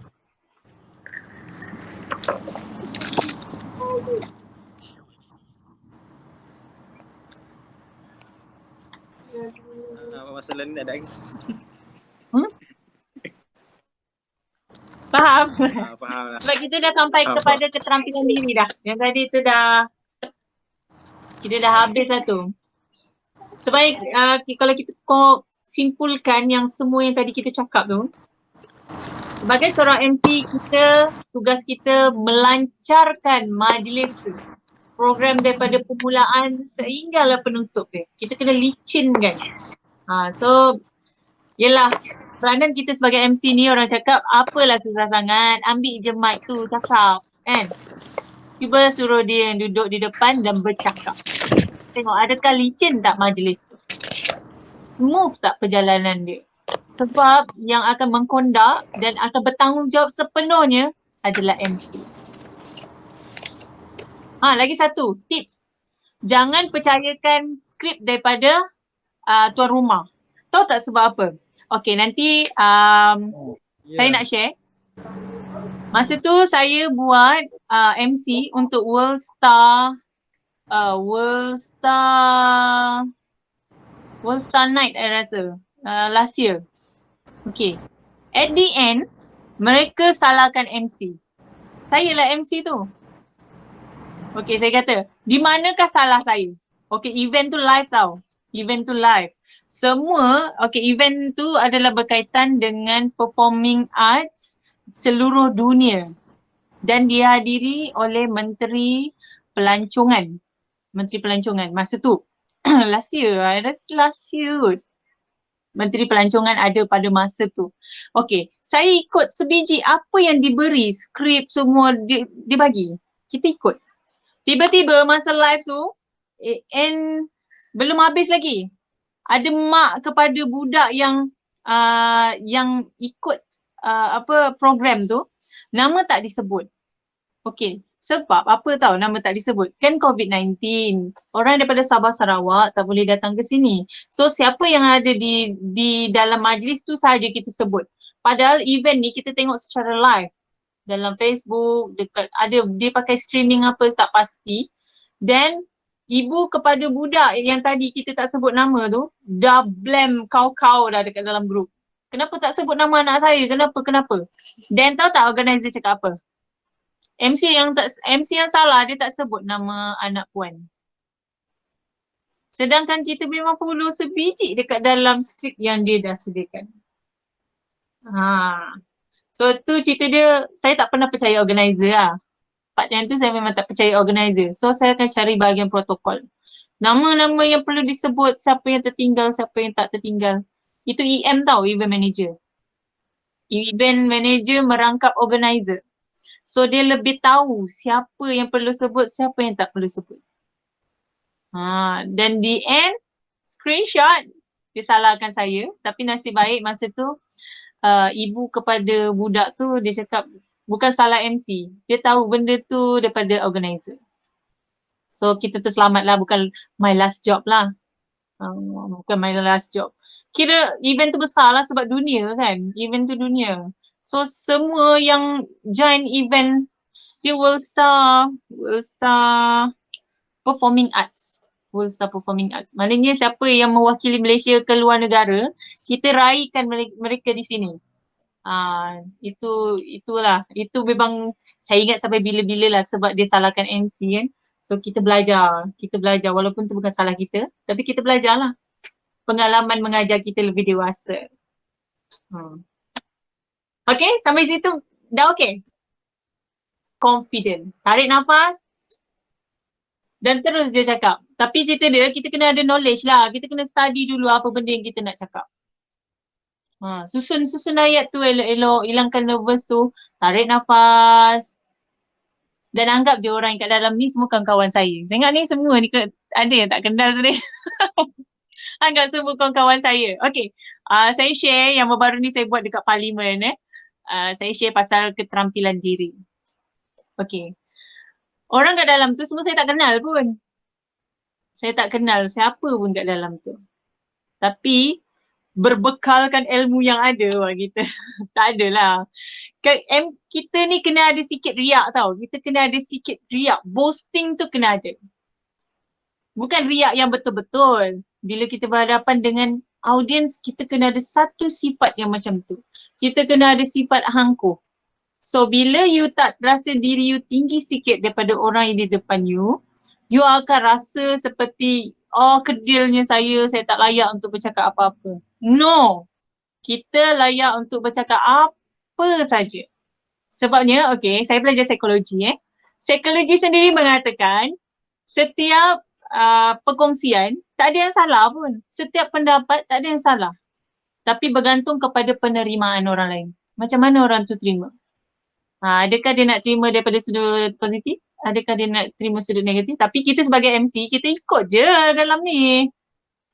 Masalah ni tak ada lagi. Faham? Faham lah. Sebab kita dah sampai kepada keterampilan diri dah. Yang tadi tu dah, kita dah habis lah tu. Sebab kalau kita simpulkan yang semua yang tadi kita cakap tu, sebagai seorang MC, tugas kita melancarkan majlis tu. Program daripada permulaan sehinggalah penutup dia. Kita kena licinkan. So, yelah, peranan kita sebagai MC ni orang cakap, apalah susah sangat, ambil je mic tu, cakap. Kan? Cuba suruh dia yang duduk di depan dan bercakap. Tengok adakah licin tak majlis tu. Smooth tak perjalanan dia. Sebab yang akan mengkondak dan akan bertanggungjawab sepenuhnya adalah MC. Lagi satu tips. Jangan percayakan skrip daripada tuan rumah. Tahu tak sebab apa? Okay, nanti saya nak share. Masa tu saya buat MC untuk World Star Night I rasa last year. Okay. At the end, mereka salahkan MC. Saya lah MC tu. Okay, saya kata, di manakah salah saya? Okay, event tu live tau. Event tu live. Semua, okay, event tu adalah berkaitan dengan performing arts seluruh dunia. Dan dihadiri oleh Menteri Pelancongan. Menteri Pelancongan masa tu. Last year. Menteri Pelancongan ada pada masa tu. Okay, saya ikut sebiji apa yang diberi, skrip semua dibagi. Kita ikut. Tiba-tiba masa live tu, belum habis lagi. Ada mak kepada budak yang ikut program tu, nama tak disebut. Okay, sebab apa tahu nama tak disebut? Kan COVID-19. Orang daripada Sabah Sarawak tak boleh datang ke sini. So siapa yang ada di dalam majlis tu sahaja kita sebut. Padahal event ni kita tengok secara live. Dalam Facebook, dia pakai streaming apa tak pasti. Dan ibu kepada budak yang tadi kita tak sebut nama tu, dah blame kau-kau dah dekat dalam grup. Kenapa tak sebut nama anak saya? Kenapa? Dan tahu tak organizer cakap apa? MC yang salah, dia tak sebut nama anak puan. Sedangkan kita memang perlu sebiji dekat dalam skrip yang dia dah sediakan. So tu cerita dia, saya tak pernah percaya organizer lah. Part yang tu saya memang tak percaya organizer. So saya akan cari bahagian protokol. Nama-nama yang perlu disebut, siapa yang tertinggal, siapa yang tak tertinggal. Itu EM tau, event manager. Event manager merangkap organizer. So dia lebih tahu siapa yang perlu sebut, siapa yang tak perlu sebut. Dan di end, screenshot, dia salahkan saya. Tapi nasib baik masa tu, ibu kepada budak tu dia cakap bukan salah MC. Dia tahu benda tu daripada organizer. So kita terselamat lah, bukan my last job lah. Bukan my last job. Kira event tu besar lah sebab dunia kan. Event tu dunia. So semua yang join event di World Star Performing Arts. World Star Performing Arts. Maknanya siapa yang mewakili Malaysia ke luar negara, kita raikan mereka di sini. Itulah. Itu memang saya ingat sampai bila-bila lah sebab dia salahkan MC kan. So kita belajar walaupun tu bukan salah kita, tapi kita belajar lah. Pengalaman mengajar kita lebih dewasa. Okay, sampai situ dah okay? Confident. Tarik nafas dan terus dia cakap. Tapi cerita dia, kita kena ada knowledge lah. Kita kena study dulu apa benda yang kita nak cakap. Susun ayat tu elok-elok, hilangkan nervous tu, tarik nafas. Dan anggap je orang yang kat dalam ni semua kawan-kawan saya. Tengok ni semua ni ada yang tak kenal sebenarnya. Anggap semua kawan-kawan saya. Okay, saya share yang baru ni saya buat dekat parlimen. Saya share pasal keterampilan diri. Okay. Orang kat dalam tu semua saya tak kenal pun. Saya tak kenal siapa pun kat dalam tu. Tapi berbekalkan ilmu yang ada kita. Tak adalah. Kita ni kena ada sikit riak tau. Kita kena ada sikit riak. Boasting tu kena ada. Bukan riak yang betul-betul. Bila kita berhadapan dengan audience, kita kena ada satu sifat yang macam tu. Kita kena ada sifat hangkuh. So bila you tak rasa diri you tinggi sikit daripada orang yang di depan you akan rasa seperti kedilnya saya tak layak untuk bercakap apa-apa. No. Kita layak untuk bercakap apa saja. Sebabnya, okay, saya belajar psikologi. Psikologi sendiri mengatakan setiap perkongsian tak ada yang salah pun. Setiap pendapat tak ada yang salah. Tapi bergantung kepada penerimaan orang lain. Macam mana orang tu terima. Adakah dia nak terima daripada sudut positif? Adakah dia nak terima sudut negatif? Tapi kita sebagai MC, kita ikut je dalam ni.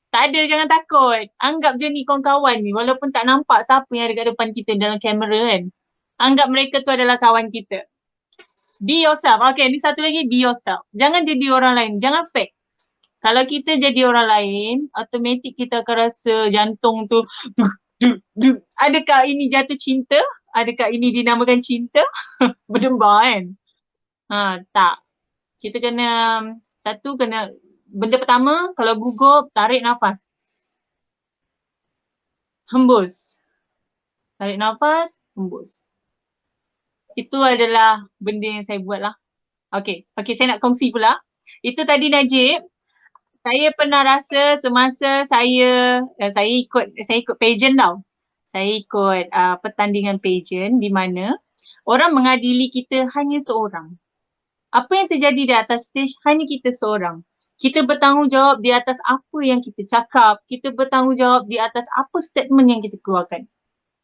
Tak ada, jangan takut. Anggap je ni kawan-kawan ni, walaupun tak nampak siapa yang ada kat depan kita dalam kamera kan. Anggap mereka tu adalah kawan kita. Be yourself. Okay, ni satu lagi, be yourself. Jangan jadi orang lain, jangan fake. Kalau kita jadi orang lain, automatik kita akan rasa jantung tu adakah ini jatuh cinta? Adakah ini dinamakan cinta? Berdembar kan? Tak. Kita kena, benda pertama, kalau gugup, tarik nafas. Hembus. Tarik nafas, hembus. Itu adalah benda yang saya buat lah. Okay, saya nak kongsi pula. Itu tadi Najib, saya pernah rasa semasa saya ikut pageant tau. Saya ikut pertandingan pageant di mana orang mengadili kita hanya seorang. Apa yang terjadi di atas stage hanya kita seorang. Kita bertanggungjawab di atas apa yang kita cakap. Kita bertanggungjawab di atas apa statement yang kita keluarkan.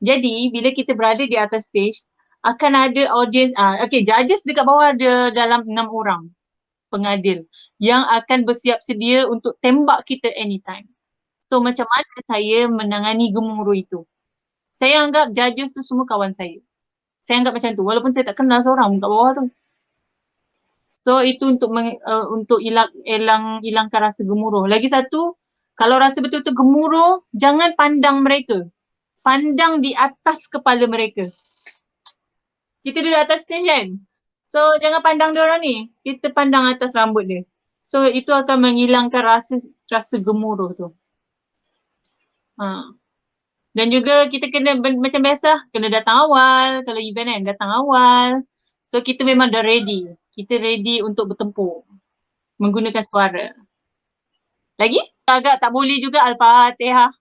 Jadi bila kita berada di atas stage, akan ada audience, judges dekat bawah ada dalam 6 orang pengadil yang akan bersiap sedia untuk tembak kita anytime. So macam mana saya menangani gemuruh itu? Saya anggap judges tu semua kawan saya. Saya anggap macam tu walaupun saya tak kenal seorang kat bawah tu. So itu untuk hilangkan rasa gemuruh. Lagi satu, kalau rasa betul-betul gemuruh, jangan pandang mereka. Pandang di atas kepala mereka. Kita duduk atas stage kan? So jangan pandang dia orang ni. Kita pandang atas rambut dia. So itu akan menghilangkan rasa gemuruh tu. Dan juga kita kena macam biasa, kena datang awal. Kalau event kan, datang awal. So kita memang dah ready. Kita ready untuk bertempur. Menggunakan suara. Lagi? Agak tak boleh juga Al-Fatihah.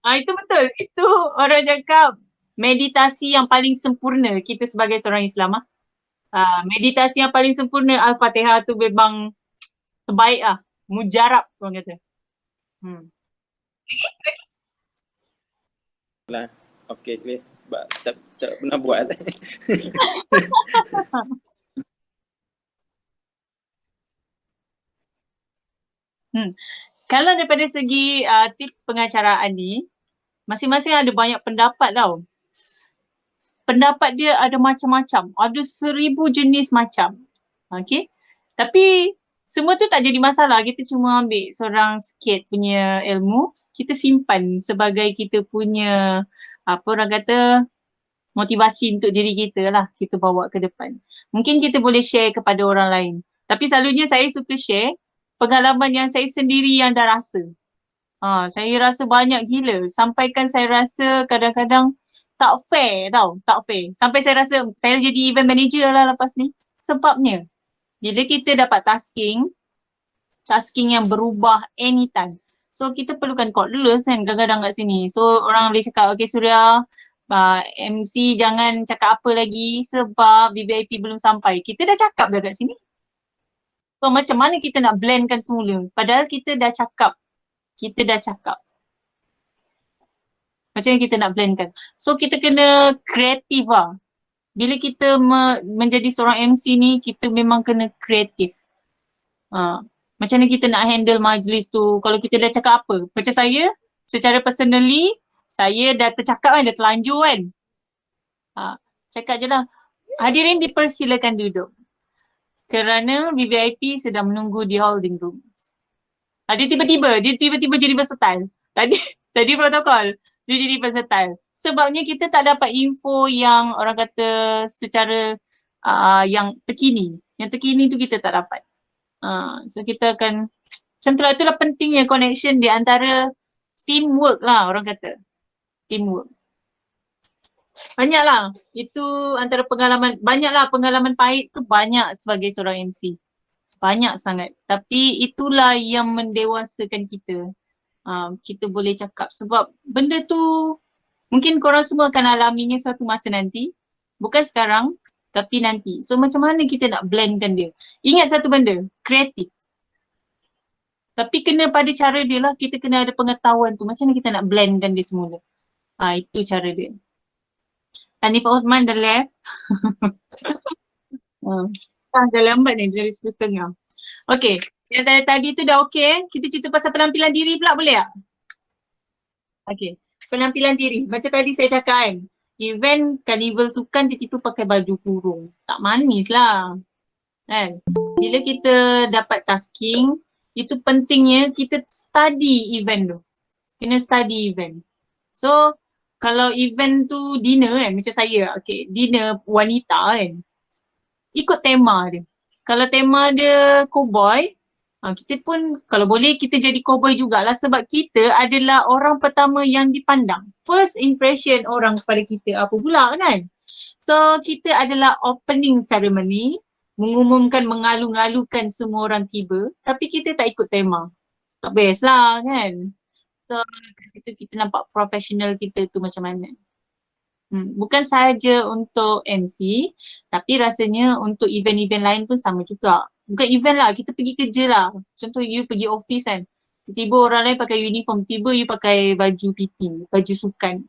Itu betul. Itu orang cakap meditasi yang paling sempurna kita sebagai seorang Islam. Meditasi yang paling sempurna Al-Fatihah tu memang terbaik lah. Mujarab orang kata. Lah. Okay, clear. Tak pernah buat. Kalau daripada segi tips pengacaraan ni, masing-masing ada banyak pendapat tau. Pendapat dia ada macam-macam. Ada 1000 jenis macam. Okay. Tapi semua tu tak jadi masalah. Kita cuma ambil seorang sikit punya ilmu. Kita simpan sebagai kita punya orang kata motivasi untuk diri kita lah. Kita bawa ke depan. Mungkin kita boleh share kepada orang lain. Tapi selalunya saya suka share pengalaman yang saya sendiri yang dah rasa. Saya rasa banyak gila. Sampaikan saya rasa kadang-kadang tak fair tau, tak fair. Sampai saya rasa saya jadi event manager lah lepas ni. Sebabnya bila kita dapat tasking yang berubah anytime. So kita perlukan cordless kan kadang-kadang kat sini. So orang boleh cakap, okay Surya, MC jangan cakap apa lagi sebab VVIP belum sampai. Kita dah cakap dah kat sini. So macam mana kita nak blendkan semula? Padahal kita dah cakap. Macam mana kita nak blendkan? So kita kena kreatif lah. Bila kita menjadi seorang MC ni, kita memang kena kreatif. Macam mana kita nak handle majlis tu? Kalau kita dah cakap apa? Macam saya, secara personally, saya dah tercakap kan, dah terlanjur kan. Cakap je lah. Hadirin dipersilakan duduk. Kerana VVIP sedang menunggu di holding room. Dia tiba-tiba jadi versatile. Tadi protokol, dia jadi versatile. Sebabnya kita tak dapat info yang orang kata secara yang terkini. Yang terkini tu kita tak dapat. So kita akan, macam tu lah, itulah pentingnya connection di antara teamwork lah orang kata. Teamwork. Banyaklah, itu antara pengalaman, banyaklah pengalaman pahit tu banyak sebagai seorang MC. Banyak sangat. Tapi itulah yang mendewasakan kita. Kita boleh cakap sebab benda tu mungkin korang semua akan alaminya suatu masa nanti. Bukan sekarang, tapi nanti. So macam mana kita nak blendkan dia? Ingat satu benda, kreatif. Tapi kena pada cara dia lah, kita kena ada pengetahuan tu. Macam mana kita nak blendkan dia semula. Itu cara dia. Hanif Osman dah left. Dah lambat ni, dari 10.30. Okay, yang tadi tu dah okay. Kita cerita pasal penampilan diri pula boleh tak? Okay, penampilan diri. Macam tadi saya cakap kan, event carnival sukan tiba-tiba pakai baju kurung. Tak manis lah. Kan? Bila kita dapat tasking, itu pentingnya kita study event tu. Kena study event. So, kalau event tu dinner kan, macam saya, okay, dinner wanita kan, ikut tema dia. Kalau tema dia cowboy, kita pun kalau boleh kita jadi cowboy jugalah sebab kita adalah orang pertama yang dipandang. First impression orang kepada kita apa pula kan. So kita adalah opening ceremony, mengumumkan, mengalu-ngalukan semua orang tiba tapi kita tak ikut tema. Tak best lah kan. So kat situ kita nampak profesional kita tu macam mana. Bukan sahaja untuk MC tapi rasanya untuk event-event lain pun sama juga. Bukan event lah, kita pergi kerja lah. Contoh you pergi office kan, tiba-tiba orang lain pakai uniform, tiba you pakai baju PT, baju sukan.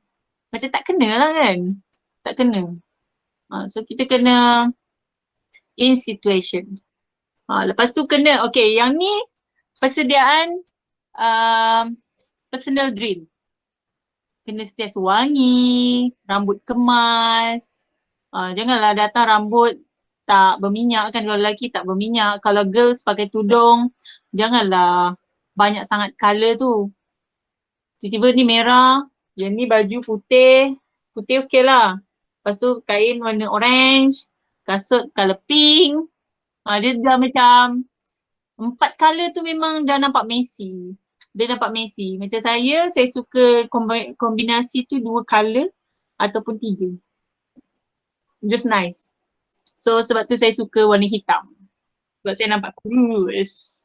Macam tak kena lah kan, tak kena. So kita kena in situation. Lepas tu kena, okay yang ni persediaan personal drill. Kena sentiasa wangi, rambut kemas. Janganlah datang rambut tak berminyak kan, kalau lelaki tak berminyak. Kalau girls pakai tudung, janganlah banyak sangat colour tu. Tiba-tiba ni merah, yang ni baju putih, putih okey lah. Lepas tu kain warna orange, kasut colour pink. Dia dah macam 4 colour tu memang dah nampak messy. Dia nampak messy. Macam saya suka kombinasi tu 2 colour ataupun 3. Just nice. So sebab tu saya suka warna hitam. Sebab saya nampak kurus.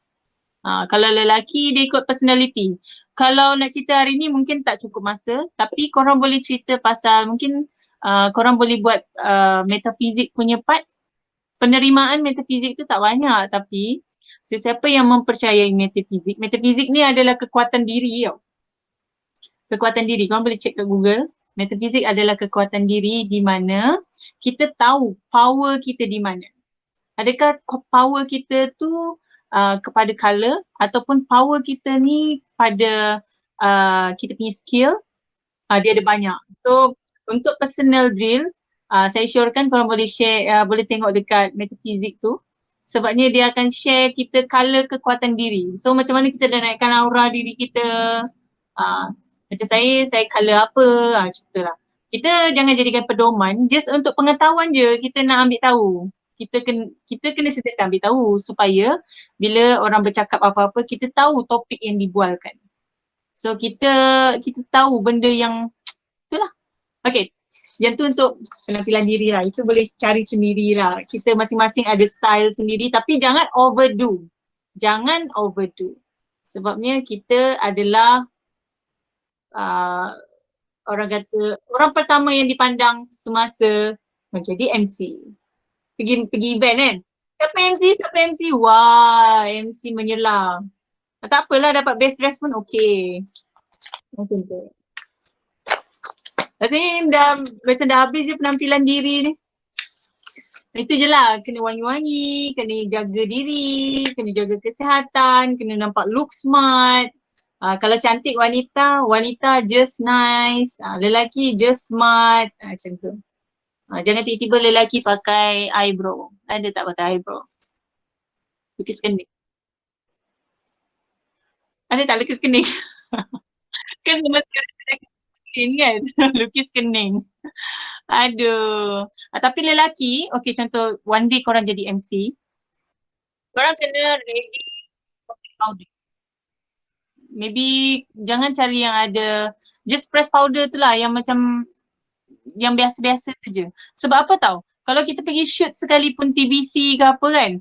Kalau lelaki dia ikut personality. Kalau nak cerita hari ni mungkin tak cukup masa. Tapi korang boleh cerita pasal mungkin korang boleh buat metafizik punya part. Penerimaan metafizik tu tak banyak tapi sesiapa yang mempercayai metafizik. Metafizik ni adalah kekuatan diri tau. Kekuatan diri. Korang boleh cek kat Google. Metafizik adalah kekuatan diri di mana kita tahu power kita di mana. Adakah power kita tu kepada colour ataupun power kita ni pada kita punya skill, dia ada banyak. So untuk personal drill, saya syorkan korang boleh share, boleh tengok dekat metafizik tu. Sebabnya dia akan share kita colour kekuatan diri. So macam mana kita dah naikkan aura diri kita. Macam saya colour apa, macam tu lah. Kita jangan jadikan pedoman, just untuk pengetahuan je kita nak ambil tahu. kita kena sentiasa ambil tahu supaya bila orang bercakap apa-apa kita tahu topik yang dibualkan. So kita tahu benda yang itulah. Okay, yang tu untuk penampilan diri lah. Itu boleh cari sendiri lah. Kita masing-masing ada style sendiri tapi jangan overdo. Jangan overdo. Sebabnya kita adalah orang kata orang pertama yang dipandang semasa menjadi MC. Pergi event kan. Siapa MC? Siapa MC? Wah, MC menyelam. Tak apalah dapat best dress pun okey. Macam tu. Rasanya macam dah habis je penampilan diri ni. Itu je lah, kena wangi-wangi, kena jaga diri, kena jaga kesihatan, kena nampak look smart. Kalau cantik wanita just nice. Lelaki just smart. Macam tu. Jangan tiba-tiba lelaki pakai eyebrow. Ada tak pakai eyebrow? Lukis kening. Ada tak lukis kening? Kan semua kening kan? Lukis kening. Aduh. Tapi lelaki, okay contoh one day korang jadi MC. Korang kena ready powder. Maybe jangan cari yang ada, just press powder tu lah yang macam yang biasa-biasa tu je. Sebab apa tau? Kalau kita pergi shoot sekalipun TVC ke apa kan,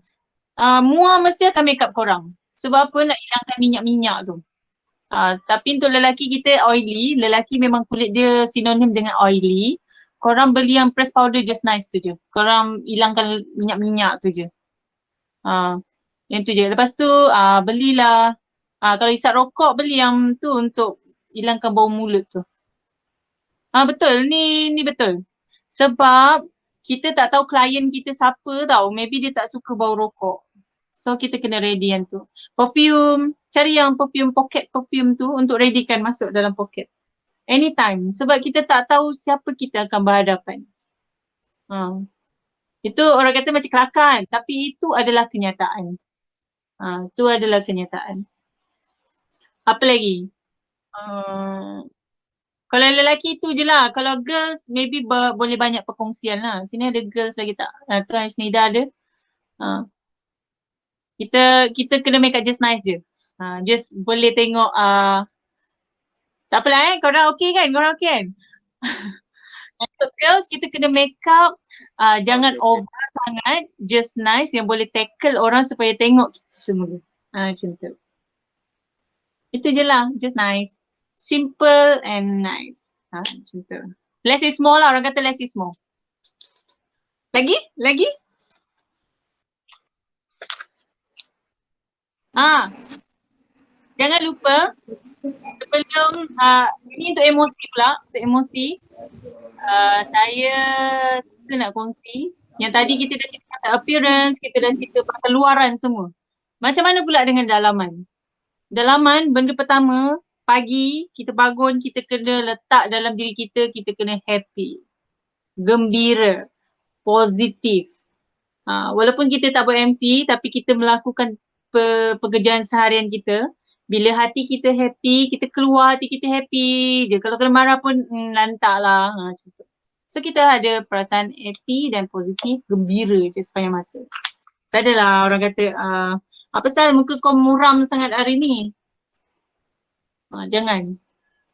Mua mesti akan make up korang. Sebab apa? Nak hilangkan minyak-minyak tu. Tapi untuk lelaki kita oily, lelaki memang kulit dia sinonim dengan oily. Korang beli yang press powder just nice tu je. Korang hilangkan minyak-minyak tu je. Yang tu je. Lepas tu belilah, kalau isap rokok beli yang tu untuk hilangkan bau mulut tu. Betul, ni betul. Sebab kita tak tahu klien kita siapa tau. Maybe dia tak suka bau rokok. So kita kena ready yang tu. Perfume, cari yang perfume pocket perfume tu untuk readykan masuk dalam pocket. Anytime. Sebab kita tak tahu siapa kita akan berhadapan. Itu orang kata macam kelakar, tapi itu adalah kenyataan. Itu adalah kenyataan. Apa lagi? Kalau lelaki tu je lah. Kalau girls maybe boleh banyak perkongsian lah. Sini ada girls lagi tak? Tu Snida ada. Kita kena make up just nice je. Just boleh tengok tak apalah korang okey kan? Korang okey kan? Untuk girls kita kena make up jangan over sangat, just nice yang boleh tackle orang supaya tengok kita semua. Macam tu. Itu je lah, just nice. Simple and nice. Macam tu. Less is more lah, orang kata less is more. Lagi? Jangan lupa sebelum, ini untuk emosi pula, untuk emosi. Saya suka nak kongsi. Yang tadi kita dah cerita pasal appearance, kita dah cerita pasal luaran semua. Macam mana pula dengan dalaman? Dalaman, benda pertama, pagi kita bangun, kita kena letak dalam diri kita kena happy, gembira, positif. Walaupun kita tak buat MC tapi kita melakukan pekerjaan seharian kita, bila hati kita happy, kita keluar hati kita happy je. Kalau kena marah pun lantak lah. So kita ada perasaan happy dan positif, gembira je sepanjang masa. Tak adalah orang kata, apa pasal muka kau muram sangat hari ni? Jangan.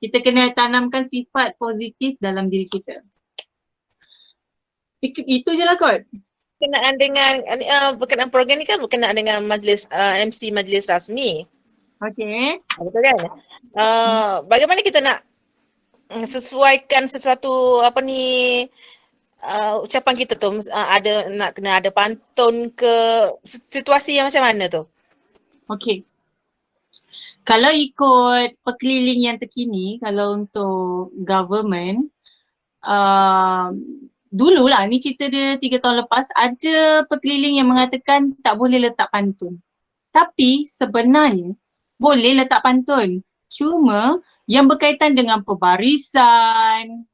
Kita kena tanamkan sifat positif dalam diri kita. Itu je lah kot. Berkenaan dengan berkenaan program ni kan berkenaan dengan majlis MC majlis rasmi. Okay. Betul kan? Bagaimana kita nak sesuaikan sesuatu apa ni ucapan kita tu, kena ada pantun ke situasi yang macam mana tu? Okay. Kalau ikut perkeliling yang terkini, kalau untuk government, dululah ni cerita dia 3 tahun lepas, ada perkeliling yang mengatakan tak boleh letak pantun. Tapi sebenarnya boleh letak pantun. Cuma yang berkaitan dengan pembarisan,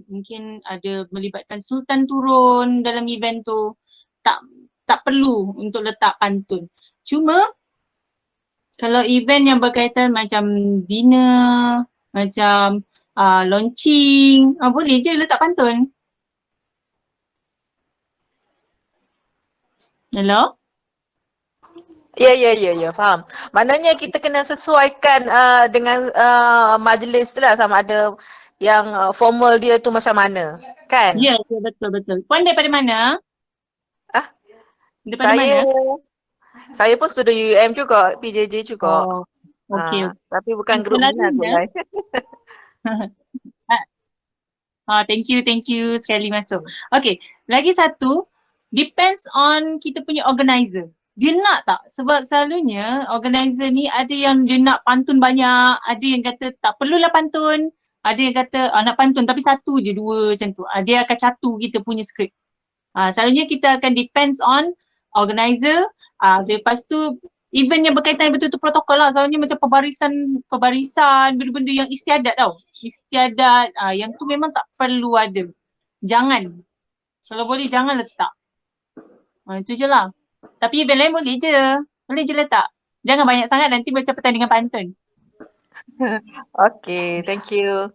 mungkin ada melibatkan sultan turun dalam event tu, tak perlu untuk letak pantun. Cuma kalau event yang berkaitan macam dinner, macam launching, boleh je letak pantun. Hello? Ya, faham. Maknanya kita kena sesuaikan dengan majlis tu lah, sama ada yang formal dia tu macam mana, kan? Ya, betul. Puan daripada mana? Ah, Daripada saya mana? saya pun student UM juga, PJJ juga. Oh, okey. Tapi bukan grup minat kot Selalunya, lah. thank you sekali masuk. Okay, lagi satu, depends on kita punya organizer. Dia nak tak? Sebab selalunya organizer ni ada yang dia nak pantun banyak, ada yang kata tak perlulah pantun, ada yang kata nak pantun tapi satu je, dua macam tu. Dia akan catu kita punya skrip. Selalunya kita akan depends on organizer. Lepas tu event yang berkaitan betul-betul protokol lah. Selalunya macam pembarisan, benda-benda yang istiadat tau. Istiadat yang tu memang tak perlu ada. Jangan. Kalau boleh jangan letak. Itu je lah. Tapi event lain boleh je. Boleh je letak. Jangan banyak sangat nanti macam pertandingan pantun. Okay, thank you.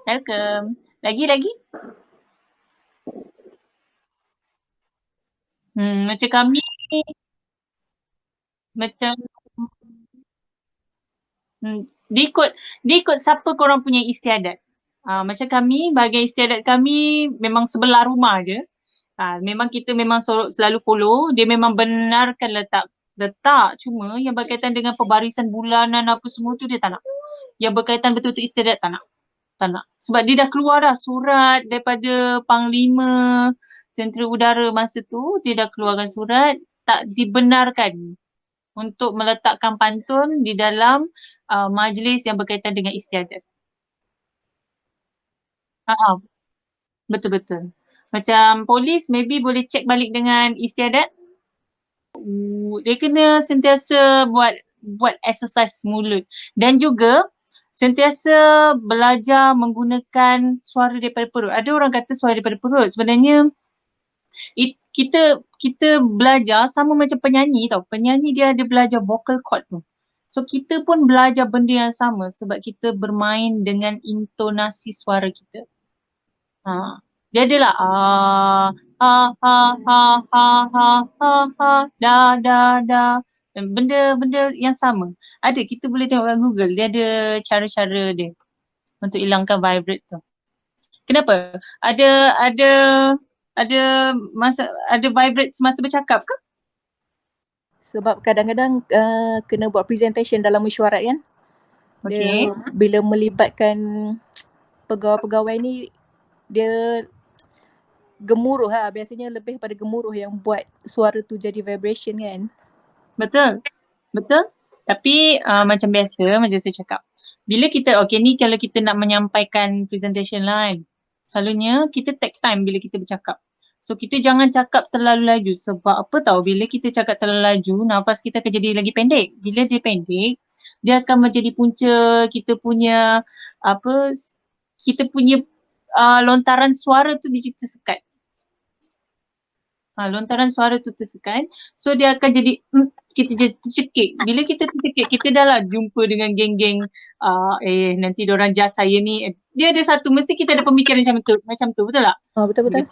Welcome. Lagi? Macam kami macam dia ikut siapa korang punya istiadat. Macam kami, bahagian istiadat kami memang sebelah rumah je. Memang kita selalu follow, dia memang benarkan letak. Cuma yang berkaitan dengan pembarisan bulanan apa semua tu dia tak nak. Yang berkaitan betul-betul istiadat tak nak. Sebab dia dah keluar dah surat daripada Panglima Tentera Udara masa tu, dia dah keluarkan surat tak dibenarkan untuk meletakkan pantun di dalam majlis yang berkaitan dengan istiadat. Betul. Macam polis maybe boleh check balik dengan istiadat. Dia kena sentiasa buat exercise mulut dan juga sentiasa belajar menggunakan suara daripada perut. Ada orang kata suara daripada perut. Sebenarnya kita belajar sama macam penyanyi tau. Penyanyi dia ada belajar vocal cord tu. So kita pun belajar benda yang sama sebab kita bermain dengan intonasi suara kita. Dia adalah da. Benda yang sama. Ada, kita boleh tengok kat Google. Dia ada cara-cara dia untuk hilangkan vibrate tu. Kenapa? Ada vibrate semasa bercakap ke? Sebab kadang-kadang kena buat presentation dalam mesyuarat kan. Okay. Dia bila melibatkan pegawai-pegawai ni dia gemuruh lah. Biasanya lebih pada gemuruh yang buat suara tu jadi vibration kan. Betul. Tapi macam biasa, macam saya cakap. Bila kita, ni kalau kita nak menyampaikan presentation lah kan. Selalunya kita take time bila kita bercakap. So kita jangan cakap terlalu laju sebab apa tahu bila kita cakap terlalu laju, nafas kita akan jadi lagi pendek. Bila dia pendek, dia akan menjadi punca kita punya lontaran suara tu dia tersekat. Lontaran suara tu tersekat. So dia akan jadi kita jadi tercekik. Bila kita tercekik, kita dah lah jumpa dengan geng-geng nanti diorang judge saya ni. Dia ada satu, mesti kita ada pemikiran macam tu, betul tak? Betul.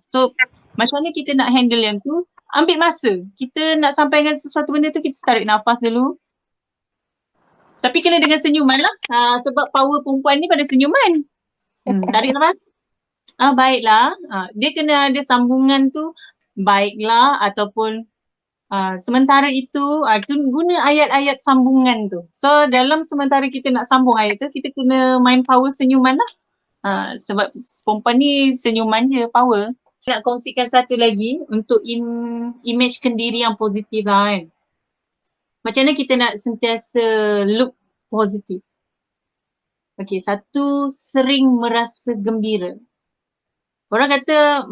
So macam mana kita nak handle yang tu? Ambil masa. Kita nak sampaikan sesuatu benda tu, kita tarik nafas dulu. Tapi kena dengan senyuman lah. Sebab power perempuan ni pada senyuman. Tarik nafas. Baiklah. Dia kena ada sambungan tu. Baiklah ataupun sementara itu guna ayat-ayat sambungan tu. So dalam sementara kita nak sambung ayat tu, kita kena main power senyuman lah. Sebab perempuan ni senyuman je power. Nak kongsikan satu lagi untuk imagekan diri yang positif lah kan. Macam mana kita nak sentiasa look positif. Okay, satu, sering merasa gembira. Orang kata,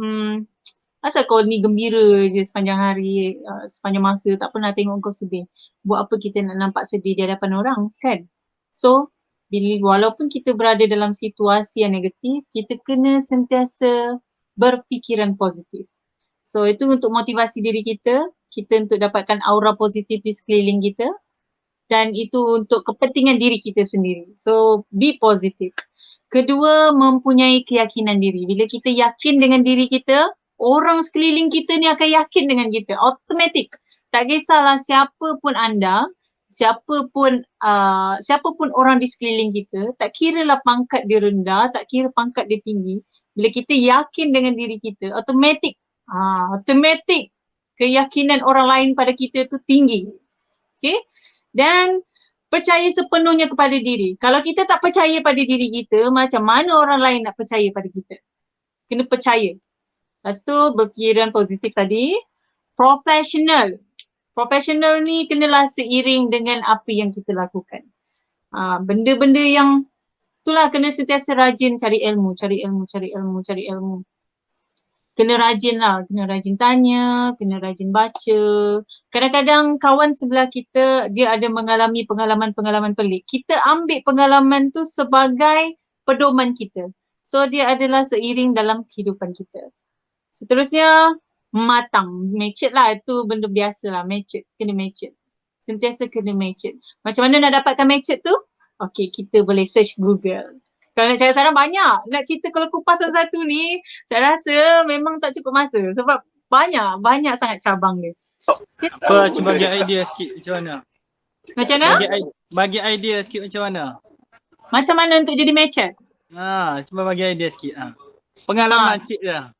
asal kau ni gembira je sepanjang hari, sepanjang masa, tak pernah tengok kau sedih. Buat apa kita nak nampak sedih di hadapan orang kan? So, walaupun kita berada dalam situasi yang negatif, kita kena sentiasa berfikiran positif. So, itu untuk motivasi diri kita untuk dapatkan aura positif di sekeliling kita. Dan itu untuk kepentingan diri kita sendiri. So, be positive. Kedua, mempunyai keyakinan diri. Bila kita yakin dengan diri kita, orang sekeliling kita ni akan yakin dengan kita. Automatik. Tak kisahlah siapa pun anda, siapa pun orang di sekeliling kita, tak kira lah pangkat dia rendah, tak kira pangkat dia tinggi. Bila kita yakin dengan diri kita, automatik keyakinan orang lain pada kita tu tinggi. Okay? Dan percaya sepenuhnya kepada diri. Kalau kita tak percaya pada diri kita, macam mana orang lain nak percaya pada kita? Kena percaya. Lepas tu berfikiran positif tadi. Professional. Professional ni kenalah seiring dengan apa yang kita lakukan. Benda-benda yang itulah kena sentiasa rajin cari ilmu. Kena rajin lah, kena rajin tanya, kena rajin baca. Kadang-kadang kawan sebelah kita, dia ada mengalami pengalaman-pengalaman pelik. Kita ambil pengalaman tu sebagai pedoman kita. So dia adalah seiring dalam kehidupan kita. Seterusnya, matang. Matured lah, itu benda biasa lah. Matured, kena matured. Sentiasa kena matured. Macam mana nak dapatkan matured tu? Okay, kita boleh search Google. Kalau nak cari saran banyak. Nak cerita kalau kupas satu-satu ni, saya rasa memang tak cukup masa. Sebab banyak sangat cabang dia. Apa, cuba bagi idea sikit macam mana? Macam mana? Bagi idea sikit macam mana? Macam mana untuk jadi matured? Cuba bagi idea sikit. Pengalaman cik dah.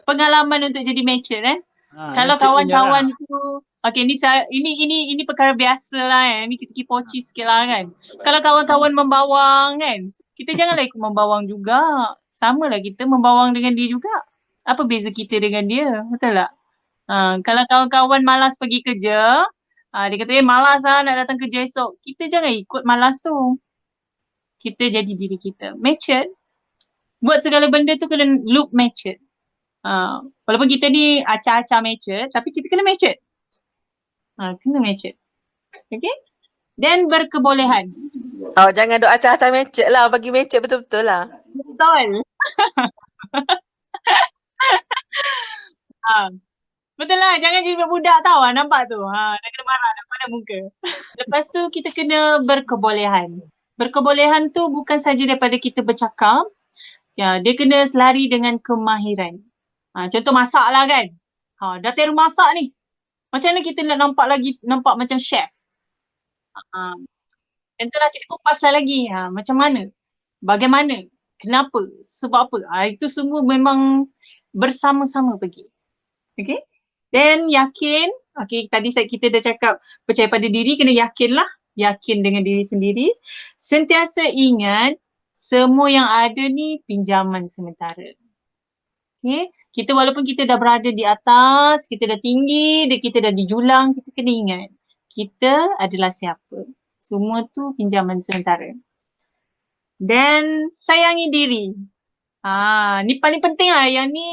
Pengalaman untuk jadi matured kalau kawan-kawan tu, okay, ini perkara biasa lah kan. Ni kita kipoci sikit lah kan. Kalau kawan-kawan membawang kan, kita janganlah ikut membawang juga. Sama lah kita membawang dengan dia juga. Apa beza kita dengan dia? Betul tak? Kalau kawan-kawan malas pergi kerja, dia kata malas lah nak datang kerja esok. Kita jangan ikut malas tu. Kita jadi diri kita. Matured. Buat segala benda tu kena look matured. Walaupun kita ni acah-acah matured, tapi kita kena matured. Kena matured. Okay? Dan berkebolehan. Jangan duk acah-acah matured lah. Bagi matured betul-betul lah. Betul. Betul lah. Jangan jadi budak tau. Nampak tu. Dah kena marah. Dah pada muka. Lepas tu kita kena berkebolehan. Berkebolehan tu bukan saja daripada kita bercakap. Ya, dia kena selari dengan kemahiran. Contoh masak lah kan. Dah teru masak ni. Macam mana kita nak nampak macam chef? Itulah kita kupas lagi. Macam mana? Bagaimana? Kenapa? Sebab apa? Itu semua memang bersama-sama pergi. Okay? Dan yakin. Okay, tadi kita dah cakap percaya pada diri, kena yakin lah. Yakin dengan diri sendiri. Sentiasa ingat semua yang ada ni pinjaman sementara. Okay? Kita walaupun kita dah berada di atas, kita dah tinggi, kita dah di julang, kita kena ingat. Kita adalah siapa. Semua tu pinjaman sementara. Dan sayangi diri. Ni paling penting lah. Yang ni,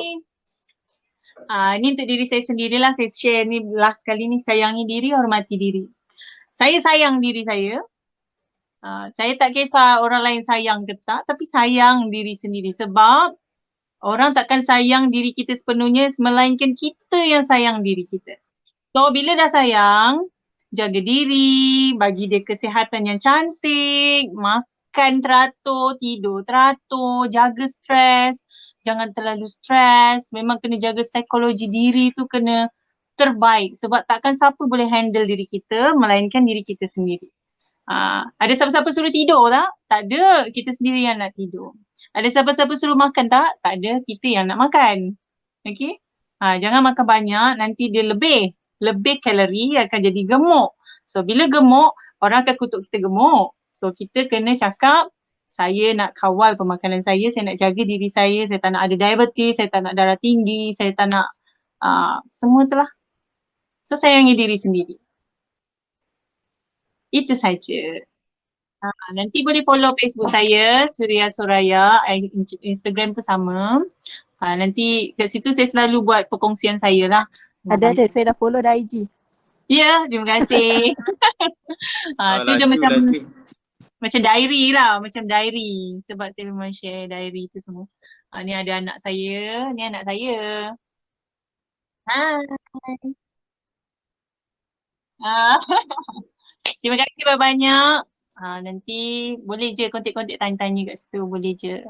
ni untuk diri saya sendirilah. Saya share ni last kali ni. Sayangi diri, hormati diri. Saya sayang diri saya. Saya tak kisah orang lain sayang ke tak, tapi sayang diri sendiri. Sebab orang takkan sayang diri kita sepenuhnya melainkan kita yang sayang diri kita. So bila dah sayang, jaga diri, bagi dia kesihatan yang cantik, makan teratur, tidur teratur, jaga stres, jangan terlalu stres. Memang kena jaga psikologi diri tu kena terbaik sebab takkan siapa boleh handle diri kita melainkan diri kita sendiri. Ada siapa-siapa suruh tidur tak? Tak ada, kita sendiri yang nak tidur. Ada siapa-siapa suruh makan tak? Tak ada, kita yang nak makan. Okay? Jangan makan banyak, nanti dia lebih kalori akan jadi gemuk. So bila gemuk, orang akan kutuk kita gemuk. So kita kena cakap, saya nak kawal pemakanan saya nak jaga diri saya tak nak ada diabetes, saya tak nak darah tinggi, saya tak nak semua tu lah. So sayangi diri sendiri. Itu saja. Nanti boleh follow Facebook saya, Suria Soraya, Instagram tu sama. Nanti kat situ saya selalu buat perkongsian saya lah. Ada, saya dah follow dah IG. Ya, terima kasih. Tu dia macam diary lah, macam diary. Sebab saya memang share diary tu semua. Ni ada anak saya, ni anak saya. Hai. Terima kasih banyak. Nanti boleh je kontak-kontak tanya-tanya kat situ, boleh je.